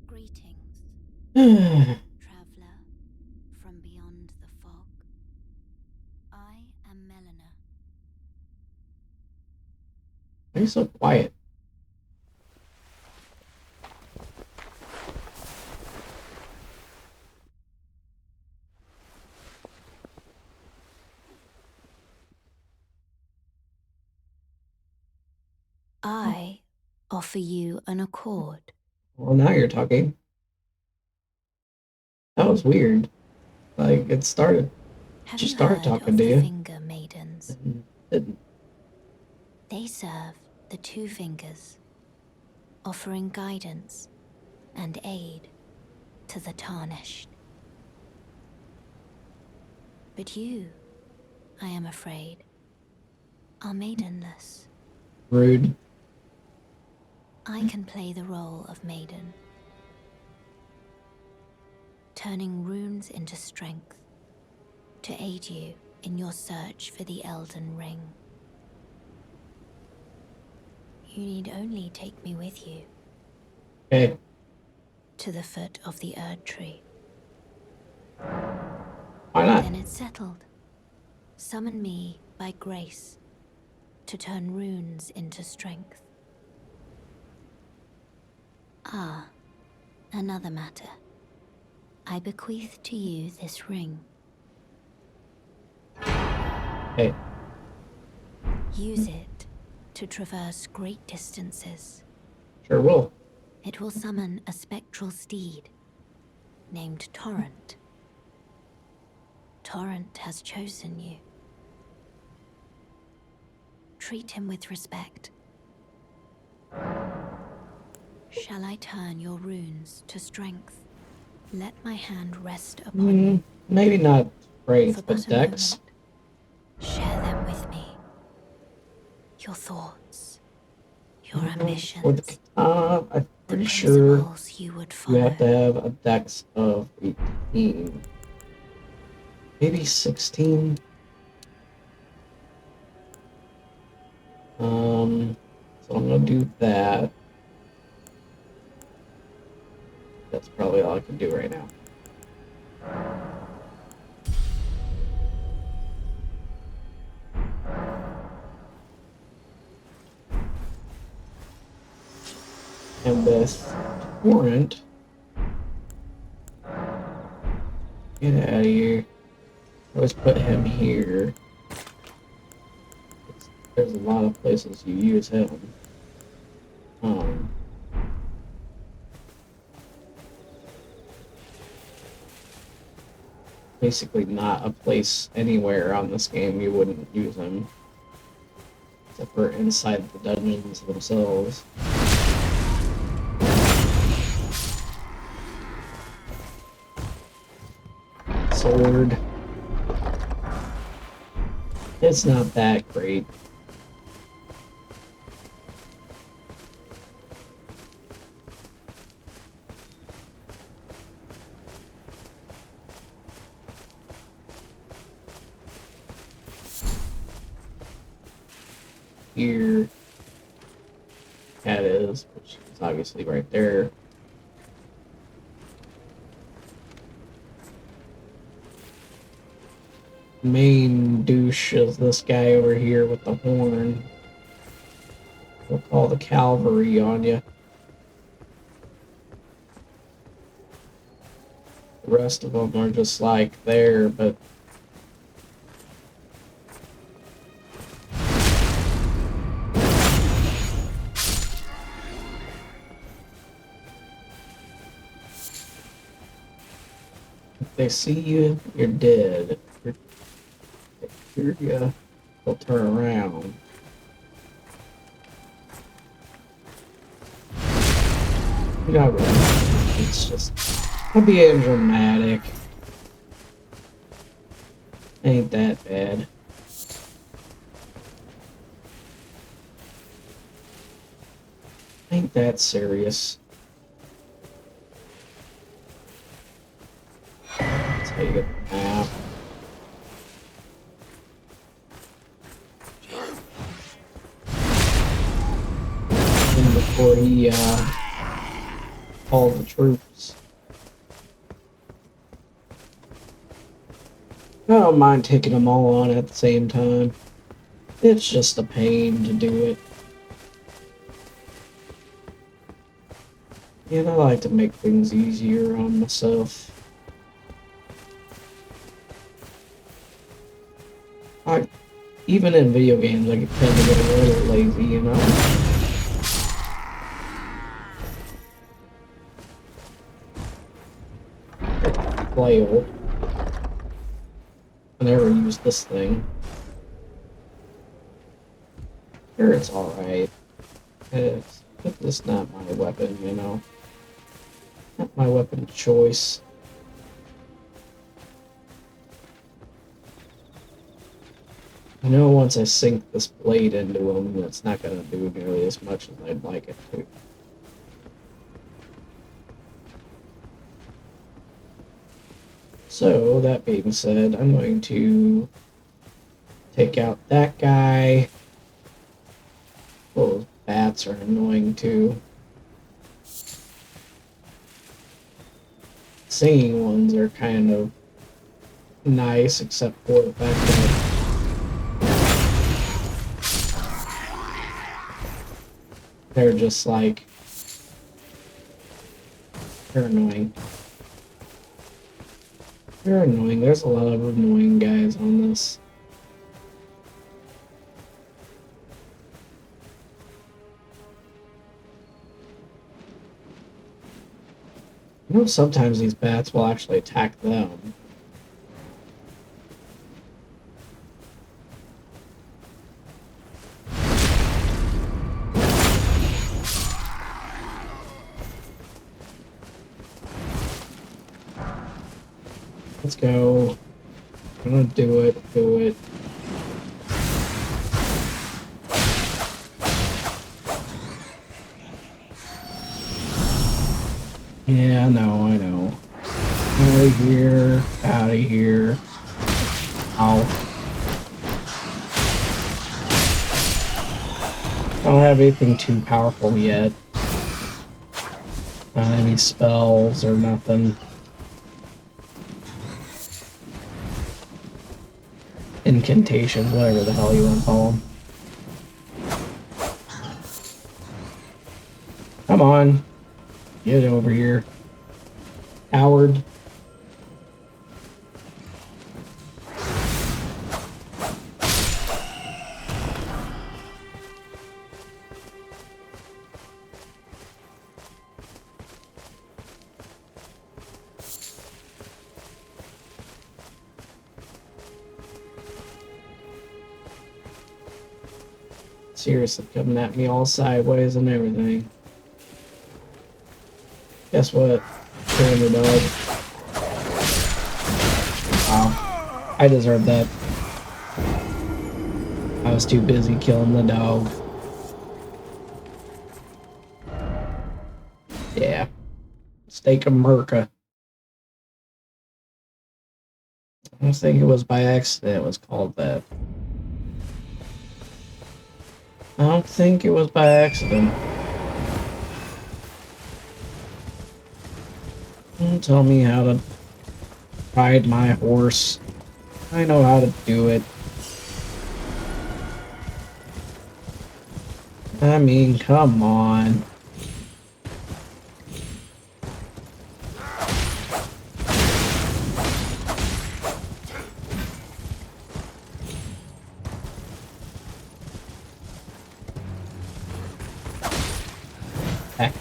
Greetings, Why traveler from beyond the fog. I am Melina. are you so quiet? I offer you an accord. Well, now you're talking. That was weird. Like, it started. Have She you started heard talking of to the you. Finger Maidens? And didn't. They serve the Two Fingers, offering guidance and aid to the Tarnished. But you, I am afraid, are maidenless. Rude. I can play the role of maiden, turning runes into strength to aid you in your search for the Elden Ring. You need only take me with you Okay. to the foot of the Erd Tree. Why not? Then it's settled. Summon me by grace to turn runes into strength. Ah, another matter. I bequeath to you this ring. Hey. Use it to traverse great distances. Sure will. It will summon a spectral steed named Torrent. Torrent has chosen you. Treat him with respect. Shall I turn your runes to strength? Let my hand rest upon you. Maybe not For strength, but but a dex. moment. Share them with me. Your thoughts, your ambitions, For the katana, I'm the pretty sure principles you would you follow. have to have a dex of 18. Maybe 16. So I'm gonna do that. That's probably all I can do right now. And this torrent. Get out of here. Let's put him here. There's a lot of places you use him. Basically not a place anywhere on this game you wouldn't use him. Except for inside the dungeons themselves. sword. It's not that great. Here. Cat is, which is obviously right there. Main douche is this guy over here with the horn. We'll call the cavalry on you. The rest of them are just like there, but if they see you, you're dead. Here you go. They'll turn around. You're not really. It's just being dramatic. Ain't that bad. Ain't that serious. That's how you get the map. Before he called the troops. I don't mind taking them all on at the same time. It's just a pain to do it. And I like to make things easier on myself. Even in video games, I tend to get a little lazy, you know? Flail. I never used this thing. Sure, it's alright. It's just not my weapon, you know? Not my weapon of choice. I know once I sink this blade into him, it's not going to do nearly as much as I'd like it to. So, that being said, I'm going to take out that guy. Those bats are annoying too. Singing ones are kind of nice, except for the fact that they're just like, they're annoying. They're annoying. There's a lot of annoying guys on this. You know, sometimes these bats will actually attack them. Let's go. I'm gonna do it. Do it. Yeah, I know. Out of here. Out of here. Ow. I don't have anything too powerful yet. Not any spells or nothing. Incantations, whatever the hell you want to call them. Come on. Get over here. Howard. Seriously, coming at me all sideways and everything. Guess what? Panda dog. I deserve that. I was too busy killing the dog. Yeah. Steak America. I was thinking it was by accident it was called that. I don't think it was by accident. Don't tell me how to ride my horse. I know how to do it. I mean, come on. Heck.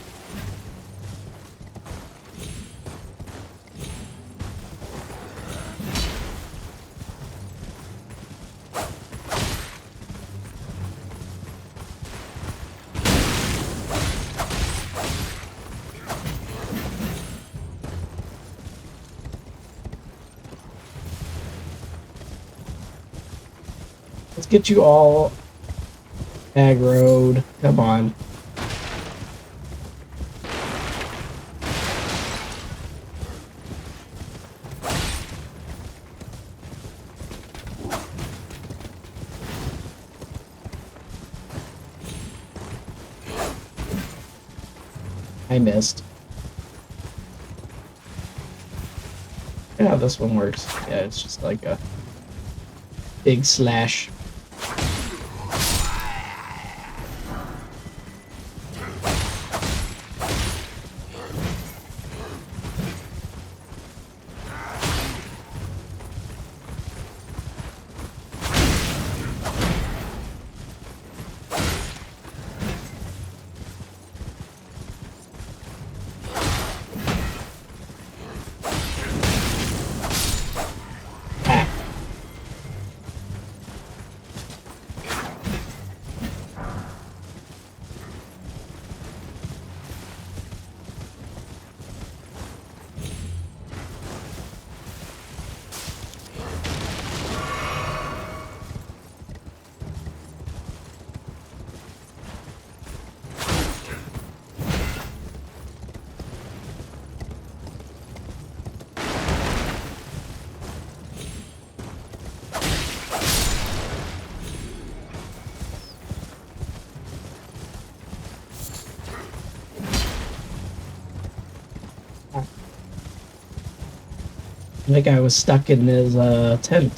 Let's get you all aggroed. Come on. I missed. Yeah, this one works. Yeah, it's just like a big slash. That guy was stuck in his tent.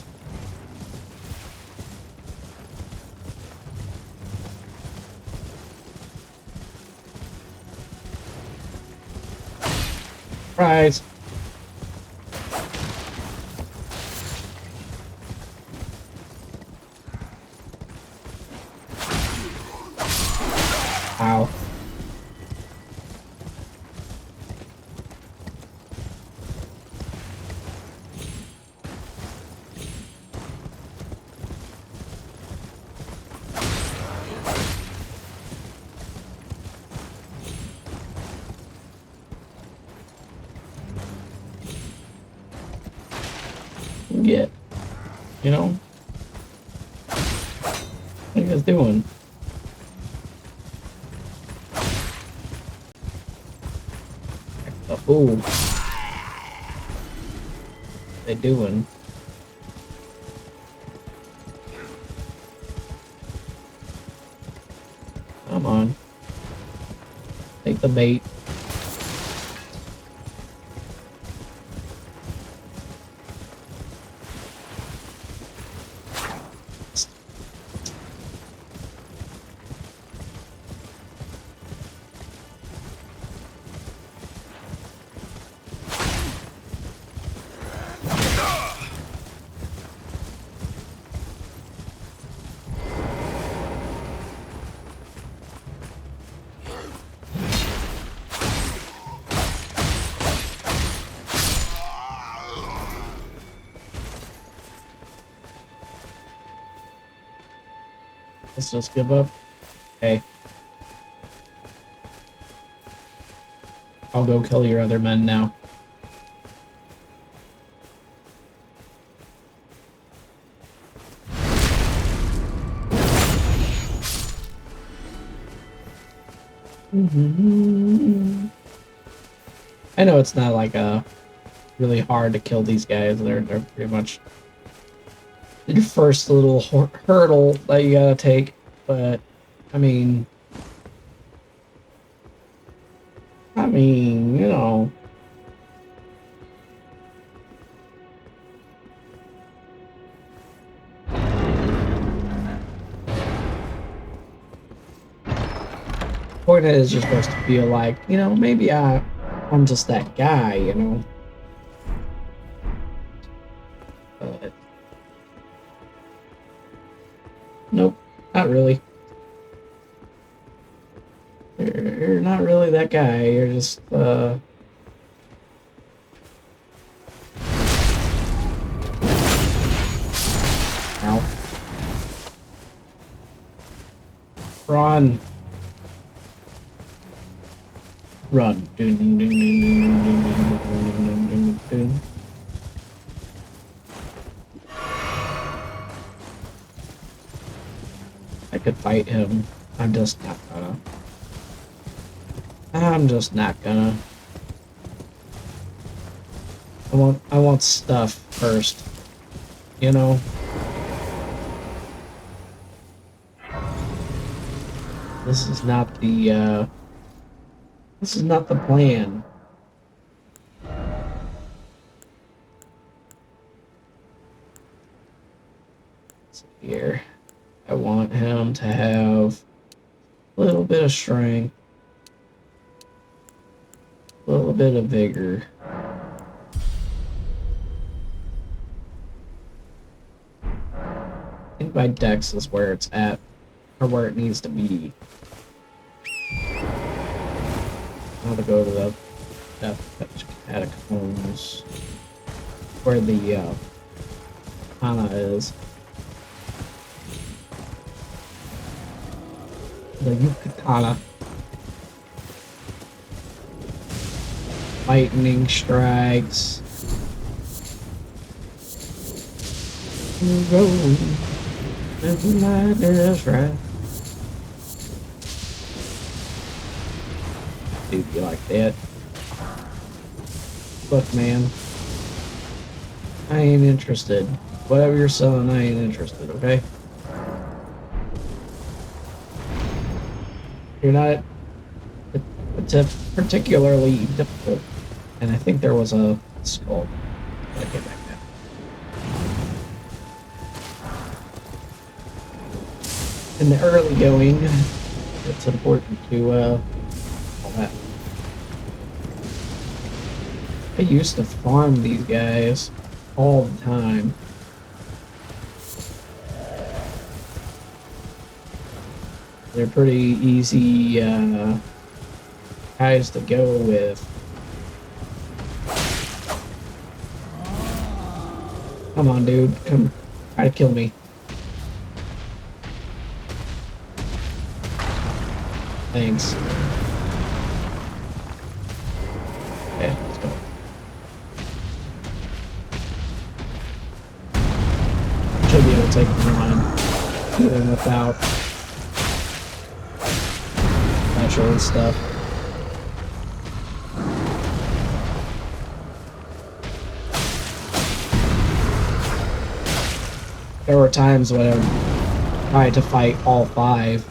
Surprise! Ow. Get, you know? What are you guys doing? Ooh. What they doing? Come on. Take the bait. Let's just give up. Okay. I'll go kill your other men now. I know it's not like really hard to kill these guys. They're pretty much your first little hurdle that you gotta take. But I mean, you know. Point is, you're supposed to feel like, you know, maybe I'm just that guy, you know. But nope, not really. You're not really that guy. You're just Ow. Run. Run. Dun, dun, dun, dun, dun, dun, dun, dun, dun, dun. I could fight him. I'm just not gonna. I'm just not gonna. I want stuff first. You know? This is not the plan. So here, I want him to have a little bit of strength, a little bit of vigor. I think my dex is where it's at, or where it needs to be. I'll go to the Death Catacombs, where the Hana is. The Yucatana. Lightning strikes. Go. Every night is right. Dude, you like that? Look, man. I ain't interested. Whatever you're selling, I ain't interested, okay? You're not particularly difficult. And I think there was a skull. Gotta get back there. In the early going, it's important to all that. I used to farm these guys all the time. They're pretty easy guys to go with. Come on, dude. Come try to kill me. Thanks. Okay, let's go. Should be able to take them on even without natural stuff. There were times when I tried to fight all five.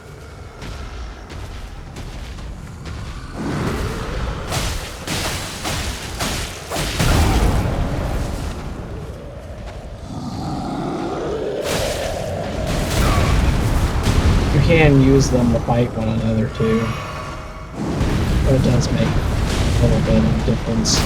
You can use them to fight one another too, but it does make a little bit of a difference.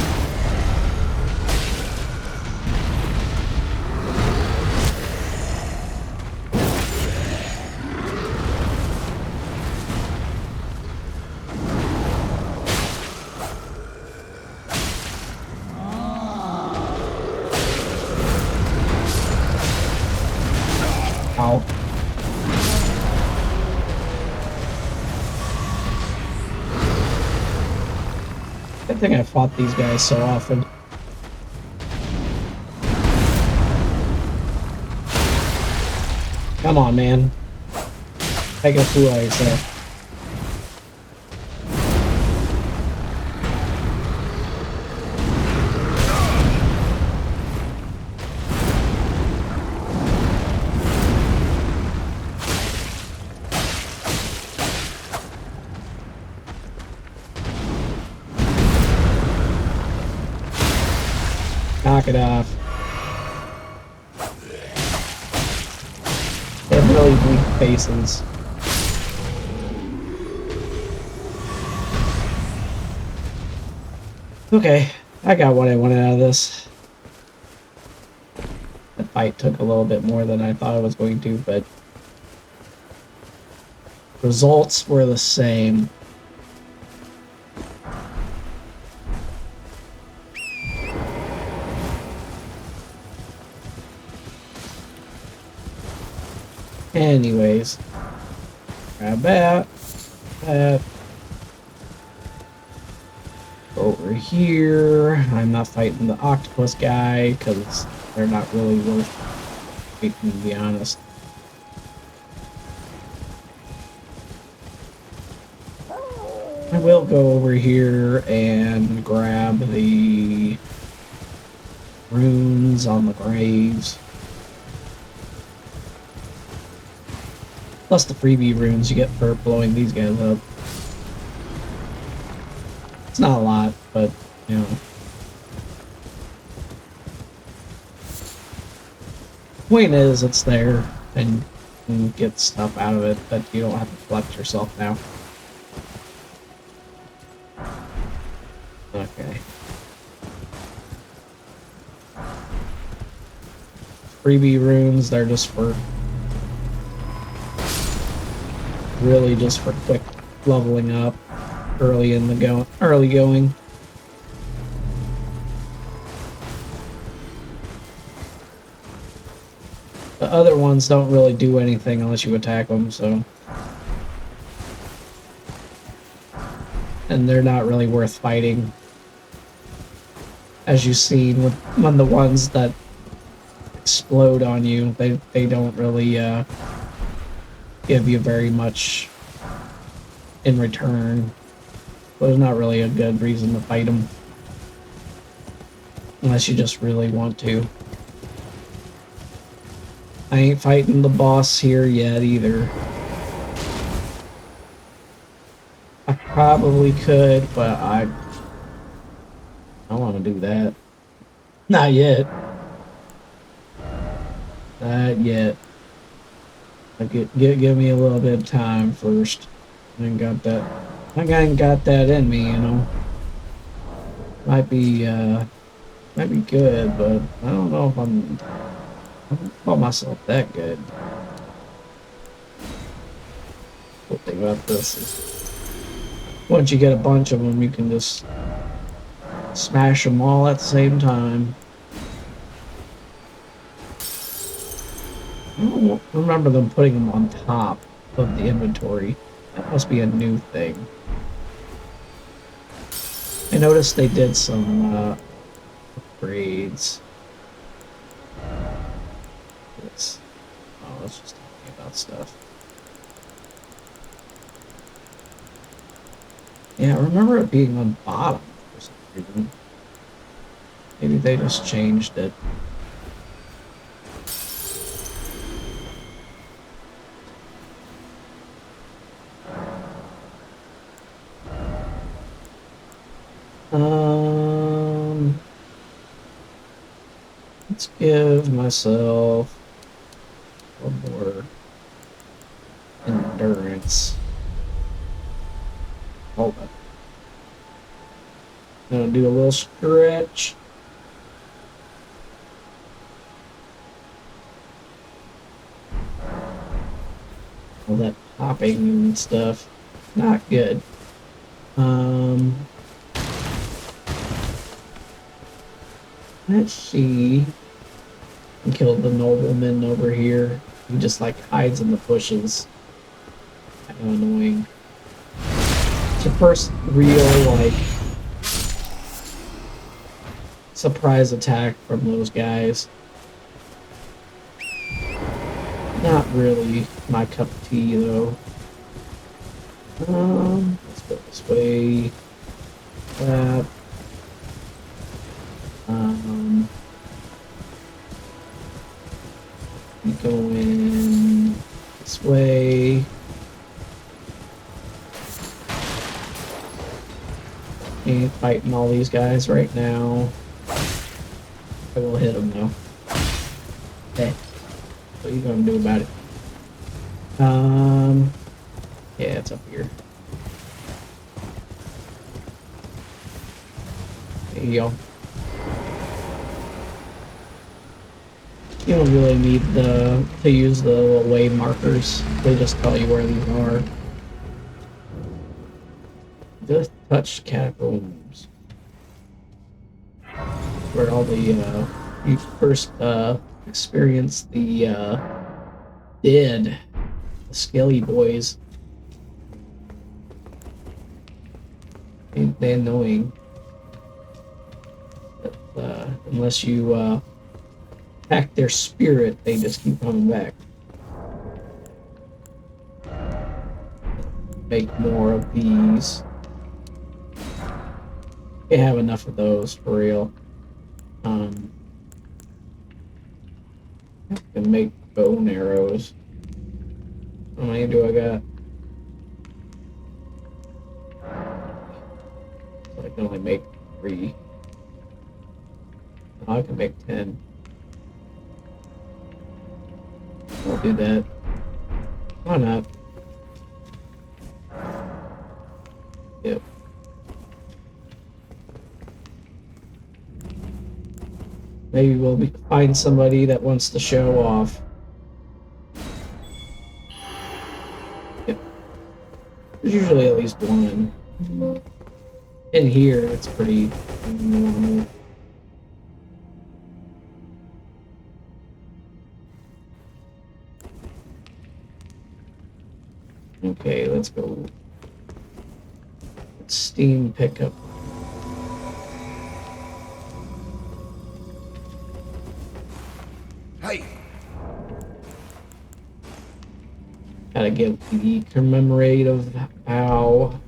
Ow. Good thing I fought these guys so often. Come on, man. Take a fool out of yourself. knock it off. They have really weak faces. Okay, I got what I wanted out of this. The fight took a little bit more than I thought it was going to, but results were the same. Anyways, grab that. Over here, I'm not fighting the octopus guy because they're not really worth fighting, to be honest. I will go over here and grab the runes on the graves. Plus the freebie runes you get for blowing these guys up. It's not a lot, but, you know. Point is, it's there, and you can get stuff out of it, but you don't have to collect yourself now. Okay. Freebie runes, they're just for... really just for quick leveling up early going. The other ones don't really do anything unless you attack them, so. And they're not really worth fighting. As you've seen when the ones that explode on you, they don't really give you very much in return. There's not really a good reason to fight them. Unless you just really want to. I ain't fighting the boss here yet either. I probably could, but I don't want to do that. Not yet. Not yet. Give me a little bit of time first. I ain't got that in me, you know. Might be good, but I don't know if I don't call myself that good. Cool thing about this is once you get a bunch of them, you can just smash them all at the same time. I don't remember them putting them on top of the inventory. That must be a new thing. I noticed they did some upgrades. Let's just talking about stuff. Yeah, I remember it being on bottom for some reason. Maybe they just changed it. Let's give myself one more endurance. Hold up. Gonna do a little stretch. All that popping and stuff, not good. Let's see. I killed the nobleman over here. He just like hides in the bushes. Kind of annoying. It's the first real like surprise attack from those guys. Not really my cup of tea though. Let's go this way. That. Going this way. Ain't fighting all these guys right now. I will hit him though. Okay. What are you gonna do about it? Yeah, it's up here. There you go. You don't really need to use the little wave markers. They just tell you where these are. Just touch catacombs. Where all the you first experience the dead, the skelly boys. Ain't they annoying? But, unless you attack their spirit, they just keep coming back. Make more of these. Can't have enough of those for real. I can make bone arrows. How many do I got? So I can only make 3. I can make 10. I'll do that. Why not? Yep. Maybe we'll find somebody that wants to show off. Yep. There's usually at least one. In here, it's pretty normal. Okay, let's go. Steam pickup. Hey! Gotta get the commemorative vow.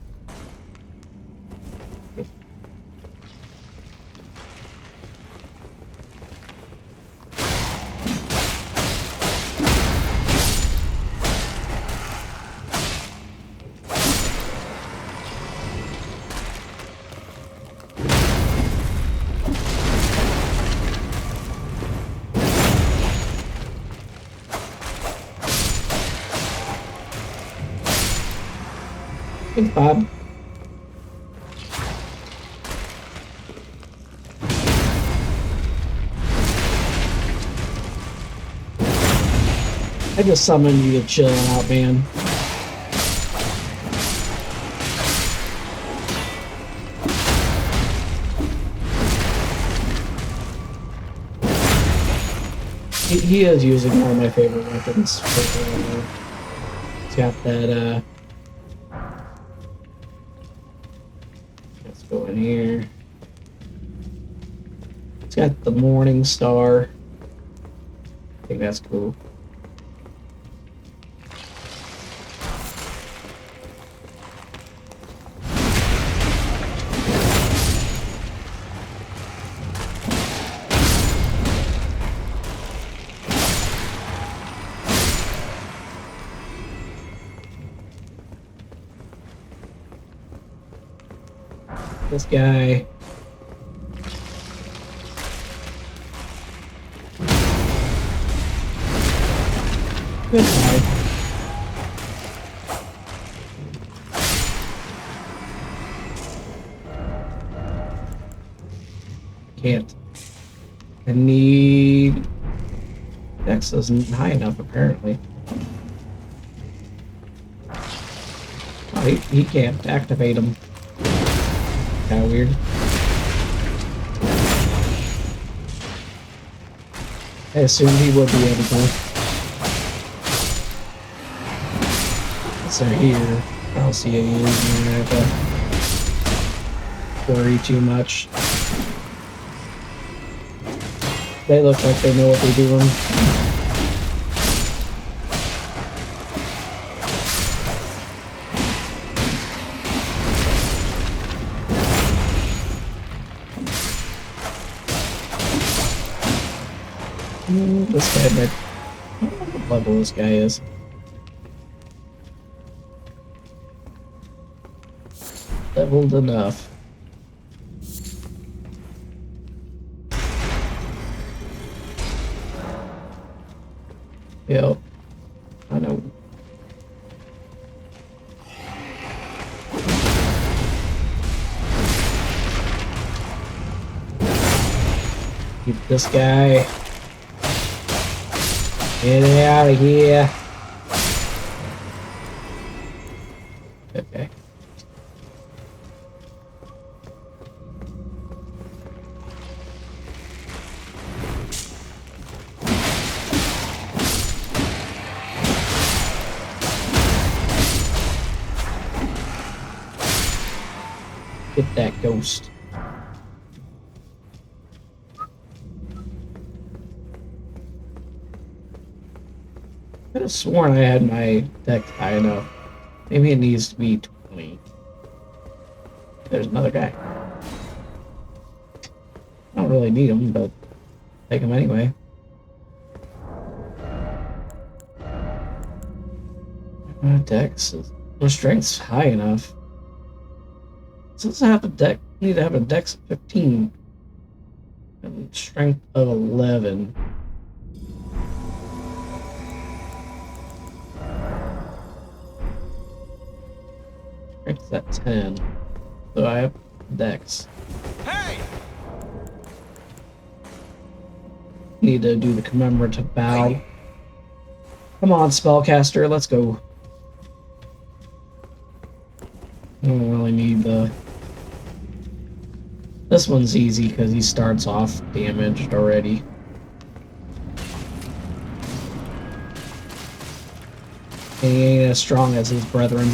Thanks, Bob. I just summoned you to chill out, man. He is using one of my favorite weapons. He's got that, let's go in here. It's got the Morning Star. I think that's cool. This guy. Goodbye. Can't. I need... Dex isn't high enough, apparently. Oh, he can't activate him. Kinda weird. I assumed he would be able to. Since they're here, I don't see any reason to have to worry too much. They look like they know what they're doing. This guy, I don't know what level this guy is. Leveled enough. Yep. I know. Get this guy. Get out of here. Okay. Get that ghost. I could have sworn I had my deck high enough. Maybe it needs to be 20. There's another guy. I don't really need him, but take him anyway. My dex is, my strength's high enough. Since I have a deck, I need to have a dex of 15 and strength of 11. Strength's at 10. So I have dex. Hey! Need to do the commemorative bow. Come on, spellcaster, let's go. I don't really need the... This one's easy because he starts off damaged already. And he ain't as strong as his brethren.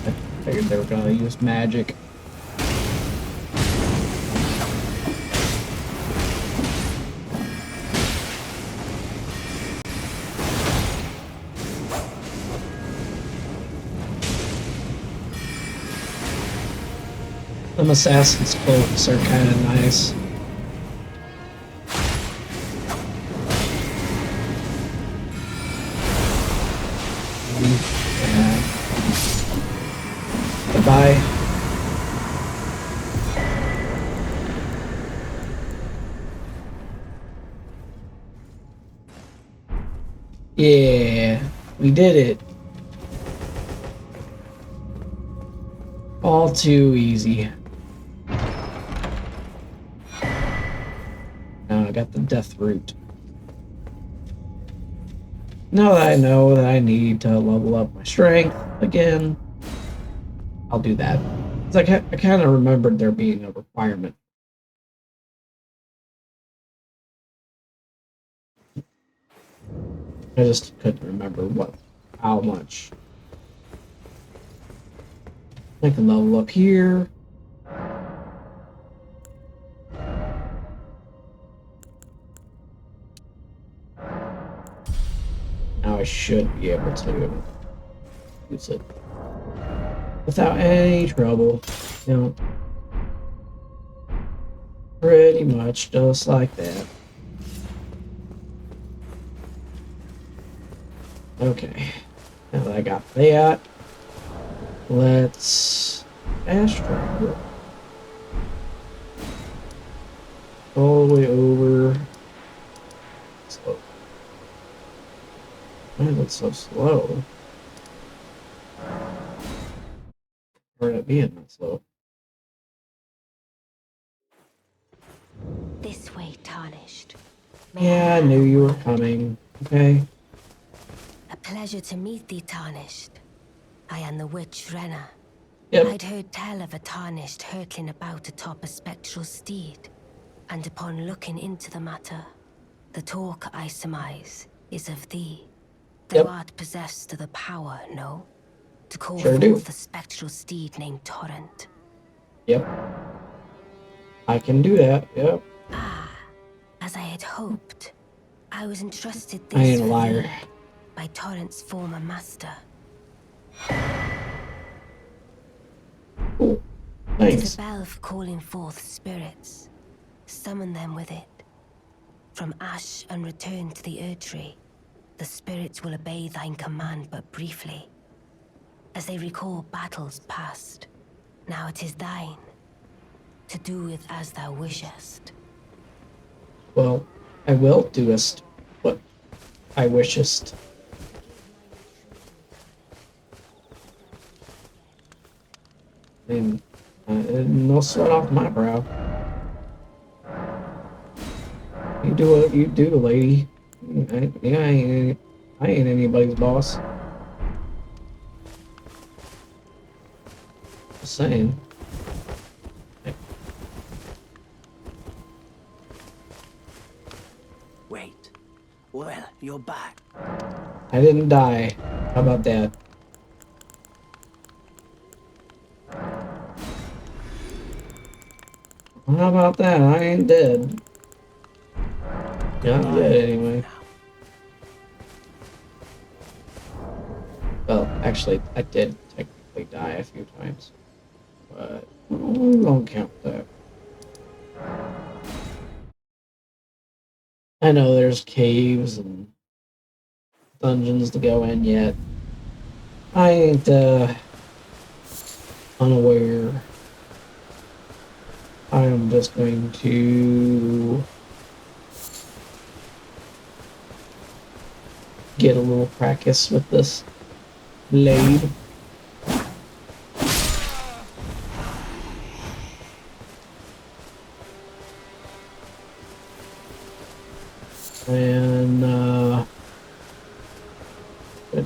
I figured they were gonna use magic. Them assassin's cloaks are kind of nice. Yeah. Goodbye. Yeah, we did it. All too easy. Now I got the death root. Now that I know that I need to level up my strength again, I'll do that. 'Cause I kind of remembered there being a requirement. I just couldn't remember how much. I can level up here. Now I should be able to use it without any trouble. You know, pretty much just like that. Okay, now that I got that, let's astral all the way over. Slow. Why is it so slow? Or it being that slow? This way, Tarnished. May Yeah, I knew you were coming. Okay. A pleasure to meet thee, Tarnished. I am the witch Renna. Yep. I'd heard tell of a Tarnished hurtling about atop a spectral steed, and upon looking into the matter, the talk I surmise is of thee. Thou Yep. art possessed of the power, no? To call Sure forth do. the spectral steed named Torrent. Yep. I can do that. Yep. Ah, as I had hoped, I was entrusted I this ain't a for liar. thee by Torrent's former master. Cool. It is Thanks. a bell for calling forth spirits. Summon them with it. From ash and return to the Erdtree, the spirits will obey thine command but briefly. As they recall battles past, now it is thine, to do with as thou wishest. Well, I will doest what I wishest. And no sweat off my brow. You do what you do, lady. I ain't anybody's boss. Just saying. Wait. Well, you're back. I didn't die. How about that? How about that? I ain't dead. Yeah, I'm dead anyway. Well, actually, I did technically die a few times. But we don't count that. I know there's caves and dungeons to go in yet. I ain't, unaware. I am just going to get a little practice with this blade. And gonna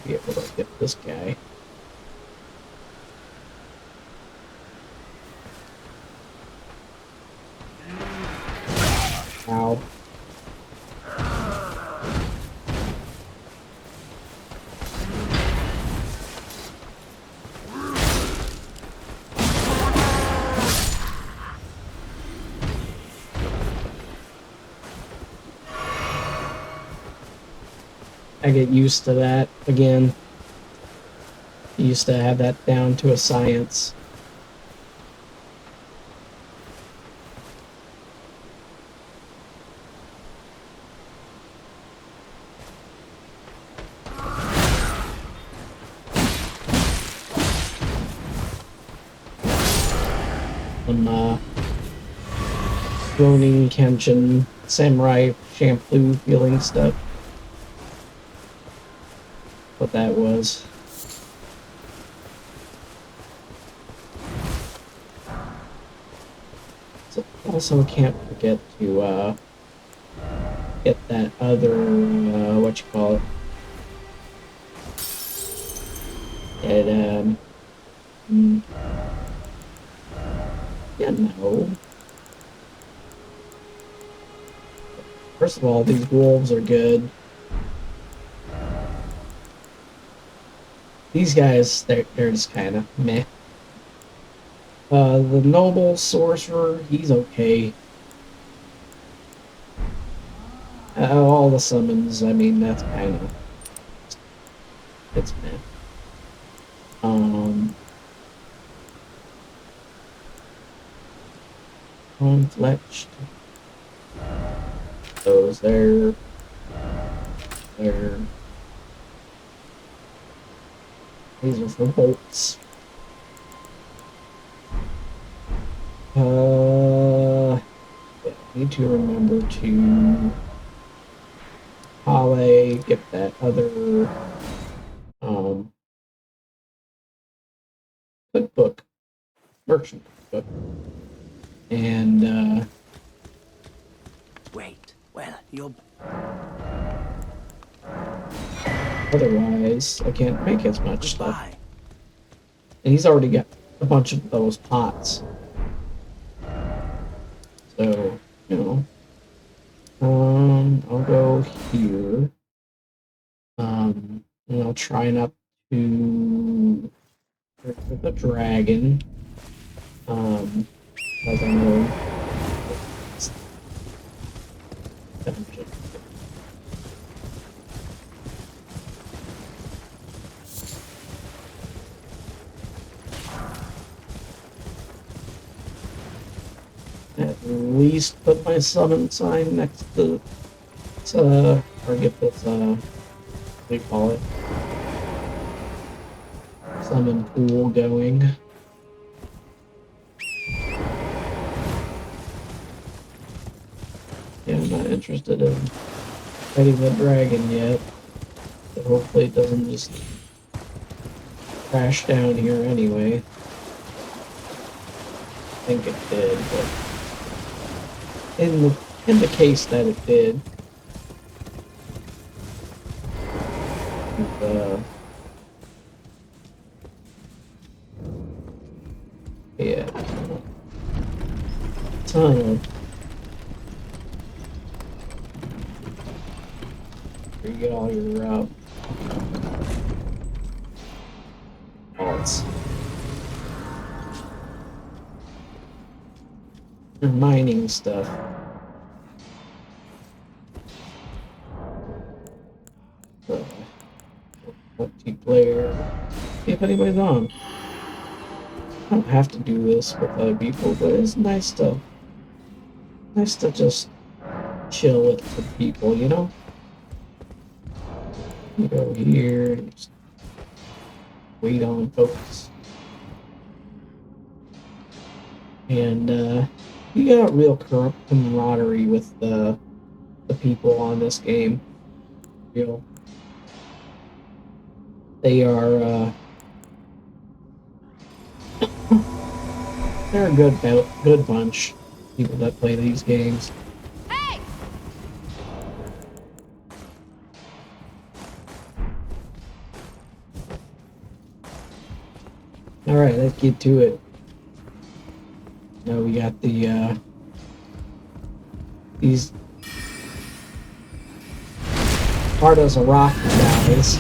be able to get this guy. Ow. I get used to that again. I used to have that down to a science. Some Ronin Kenshin Samurai shampoo feeling stuff. What that was. So also can't forget to get that other what you call it. And yeah, no. First of all, these wolves are good. These guys, they're just kind of meh. The noble sorcerer, he's okay. All the summons, I mean, that's kind of it's meh. Fletched. Those there. There. These are for bolts. Yeah, I need to remember to Holly, get that other cookbook, merchant book, and Wait. Well, you're... otherwise I can't make as much stuff. Goodbye. And he's already got a bunch of those pots. So, you know. I'll go here. And I'll try not to hurt the dragon. As I know it's dungeon. At least put my summon sign next to or get this what do you call it? Summon pool going. Yeah, I'm not interested in fighting the dragon yet. So hopefully it doesn't just crash down here anyway. I think it did, but in the case that it did, yeah, ton of you get all your alts. Your mining stuff. Multiplayer. See if anybody's on. I don't have to do this with other people, but it's nice to just chill with the people, you know? You go here and just wait on folks. And you got real camaraderie with the people on this game. Real. They are they're a good bunch. People that play these games. Hey! Alright, let's get to it. Now we got the these hard as a rock guys.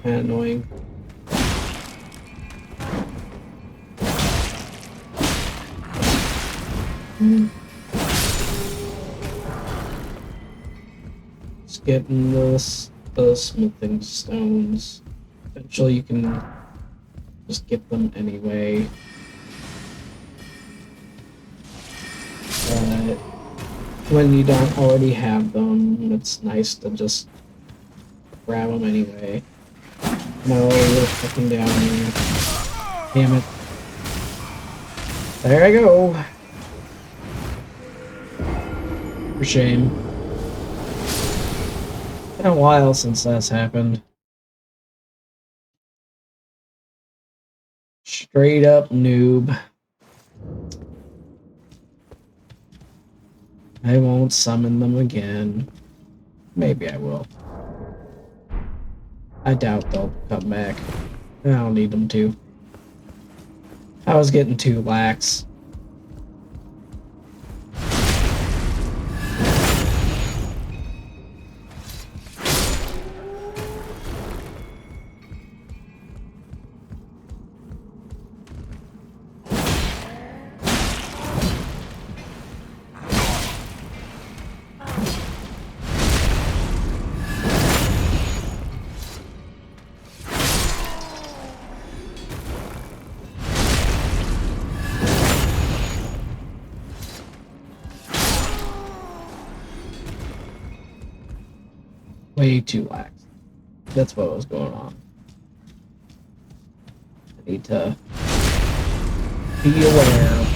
Kinda annoying. Just getting the smithing stones. Eventually you can just get them anyway. But when you don't already have them, it's nice to just grab them anyway. No, you're fucking down here. Damn it. There I go. For shame. Been a while since that's happened. Straight up noob. I won't summon them again. Maybe I will. I doubt they'll come back. I don't need them to. I was getting too lax. Way too lax. That's what was going on. I need to be aware.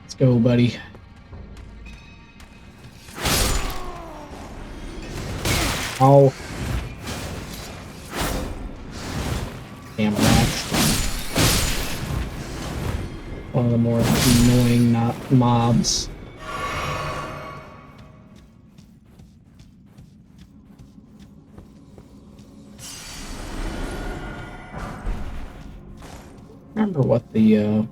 Let's go, buddy. Oh. Damn rats. One of the more annoying mobs. Remember what the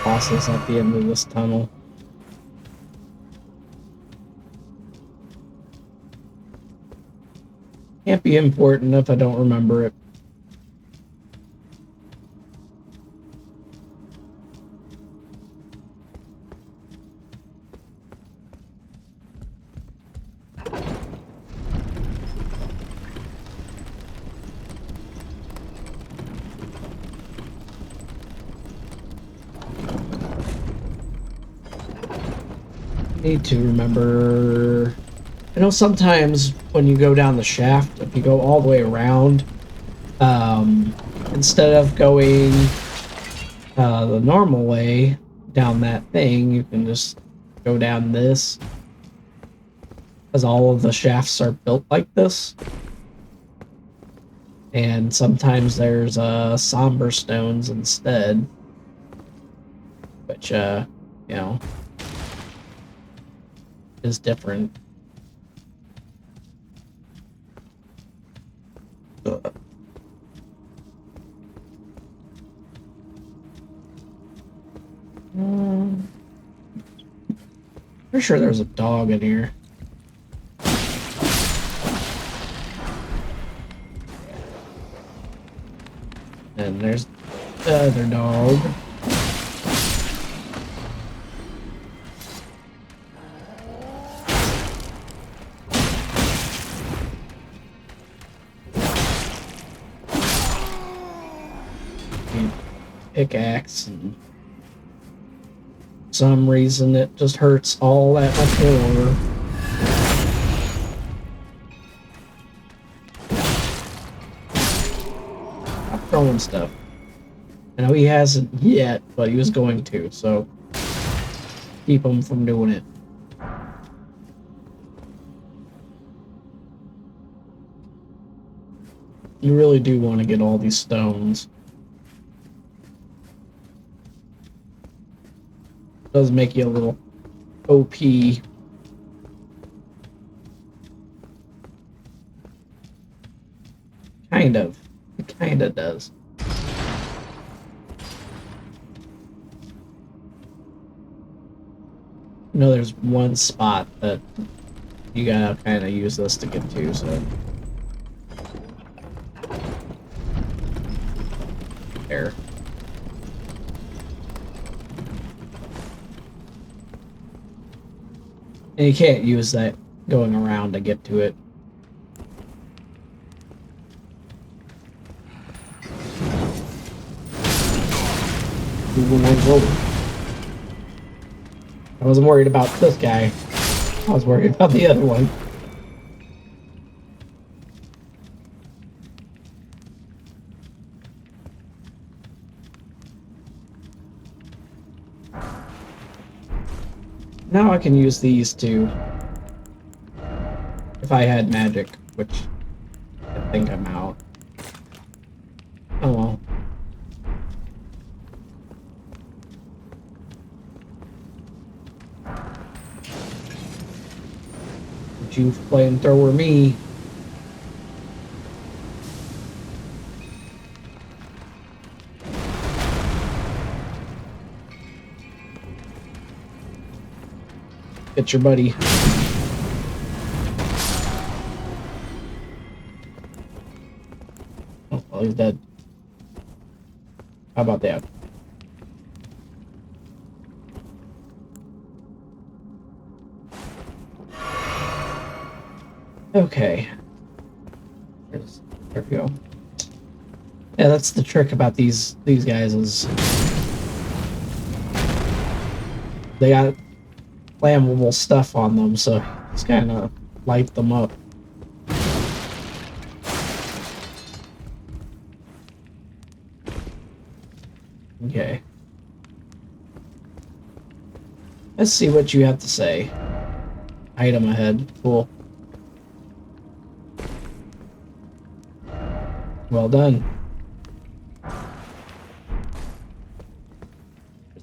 boss is at the end of this tunnel. Can't be important if I don't remember it. Need to remember. I know sometimes when you go down the shaft, if you go all the way around, instead of going the normal way down that thing, you can just go down this. Because all of the shafts are built like this. And sometimes there's somber stones instead. Which, you know, is different. Pretty sure there's a dog in here. And there's the other dog. Pickaxe, and for some reason it just hurts all that much more. Stop throwing stuff. I know he hasn't yet, but he was going to, so keep him from doing it. You really do want to get all these stones. Does make you a little OP. Kind of. It kind of does. You know, there's one spot that you gotta kind of use this to get to, so. There. And you can't use that going around to get to it. I wasn't worried about this guy. I was worried about the other one. Now I can use these two. If I had magic, which I think I'm out. Oh well. Don't you flamethrower me. Get your buddy. Oh, well, he's dead. How about that? Okay. There we go. Yeah, that's the trick about these guys is they got flammable stuff on them, so just kind of light them up. Okay. Let's see what you have to say. Item ahead. Cool. Well done. There's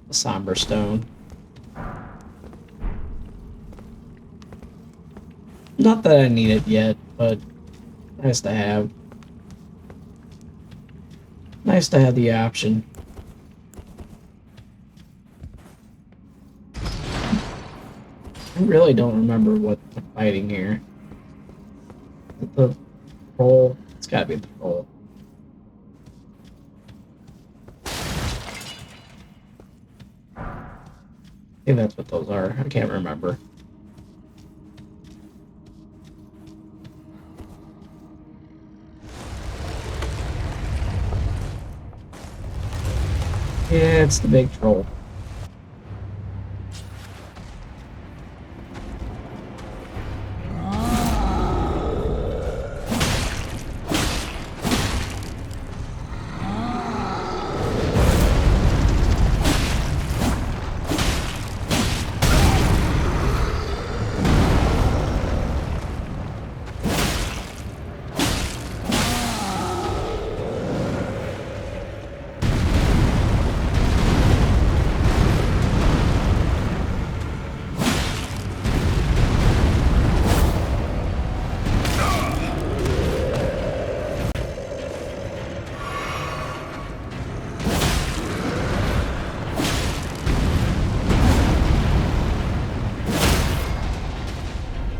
the somber stone. Not that I need it yet, but nice to have. Nice to have the option. I really don't remember what I'm fighting here. The troll? It's gotta be the troll. I think that's what those are. I can't remember. Yeah, it's the big troll.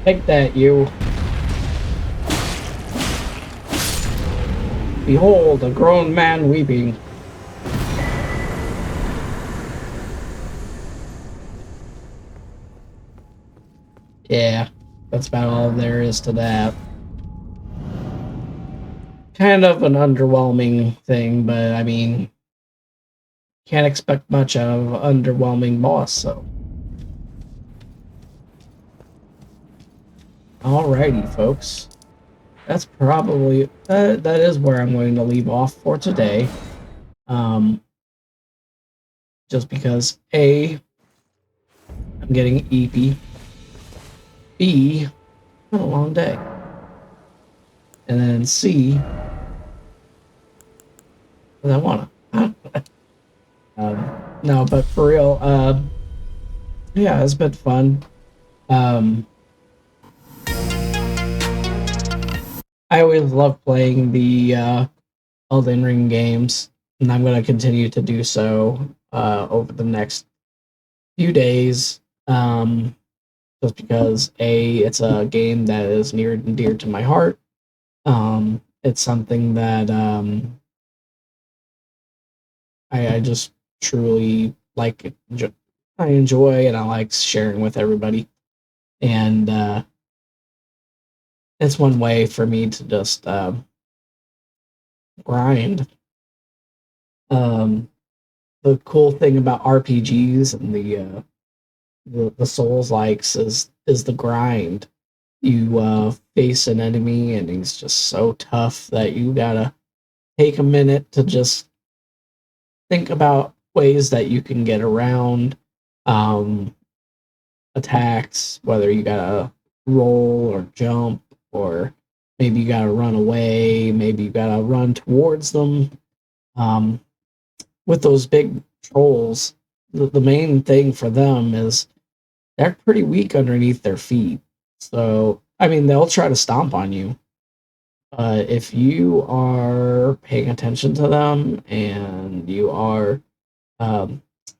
Take that, you. Behold, a grown man weeping. Yeah, that's about all there is to that. Kind of an underwhelming thing, but I mean, can't expect much out of an underwhelming boss, so. Alrighty, folks. That's probably, that is where I'm going to leave off for today. Just because A, I'm getting eepy. B, it's been a long day. And then C, I wanna. No, but for real, yeah, it's been fun. I always love playing the Elden Ring games, and I'm going to continue to do so over the next few days. Just because it's a game that is near and dear to my heart. It's something that I just truly like. I enjoy, and I like sharing with everybody. And it's one way for me to just grind. The cool thing about RPGs and the Souls likes is the grind. You face an enemy and he's just so tough that you gotta take a minute to just think about ways that you can get around attacks, whether you gotta roll or jump, or maybe you gotta run away, maybe you gotta run towards them. With those big trolls, the main thing for them is they're pretty weak underneath their feet. So, I mean, they'll try to stomp on you. If you are paying attention to them and you are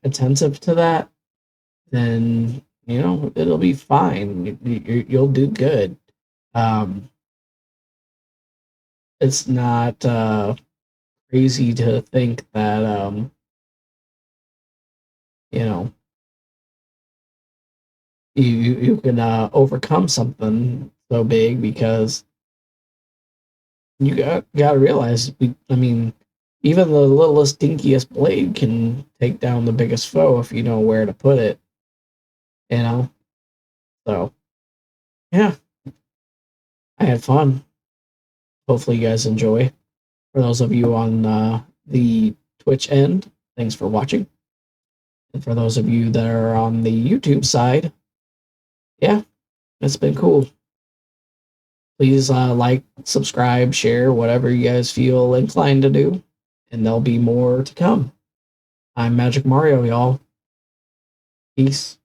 attentive to that, then you know it'll be fine. You'll do good. Um, it's not crazy to think that you know you can overcome something so big, because you got to realize I mean, even the littlest dinkiest blade can take down the biggest foe if you know where to put it. You know, so yeah, I had fun. Hopefully, you guys enjoy. For those of you on the Twitch end, thanks for watching. And for those of you that are on the YouTube side, yeah, it's been cool. Please like, subscribe, share, whatever you guys feel inclined to do, and there'll be more to come. I'm Magic Mario, y'all. Peace.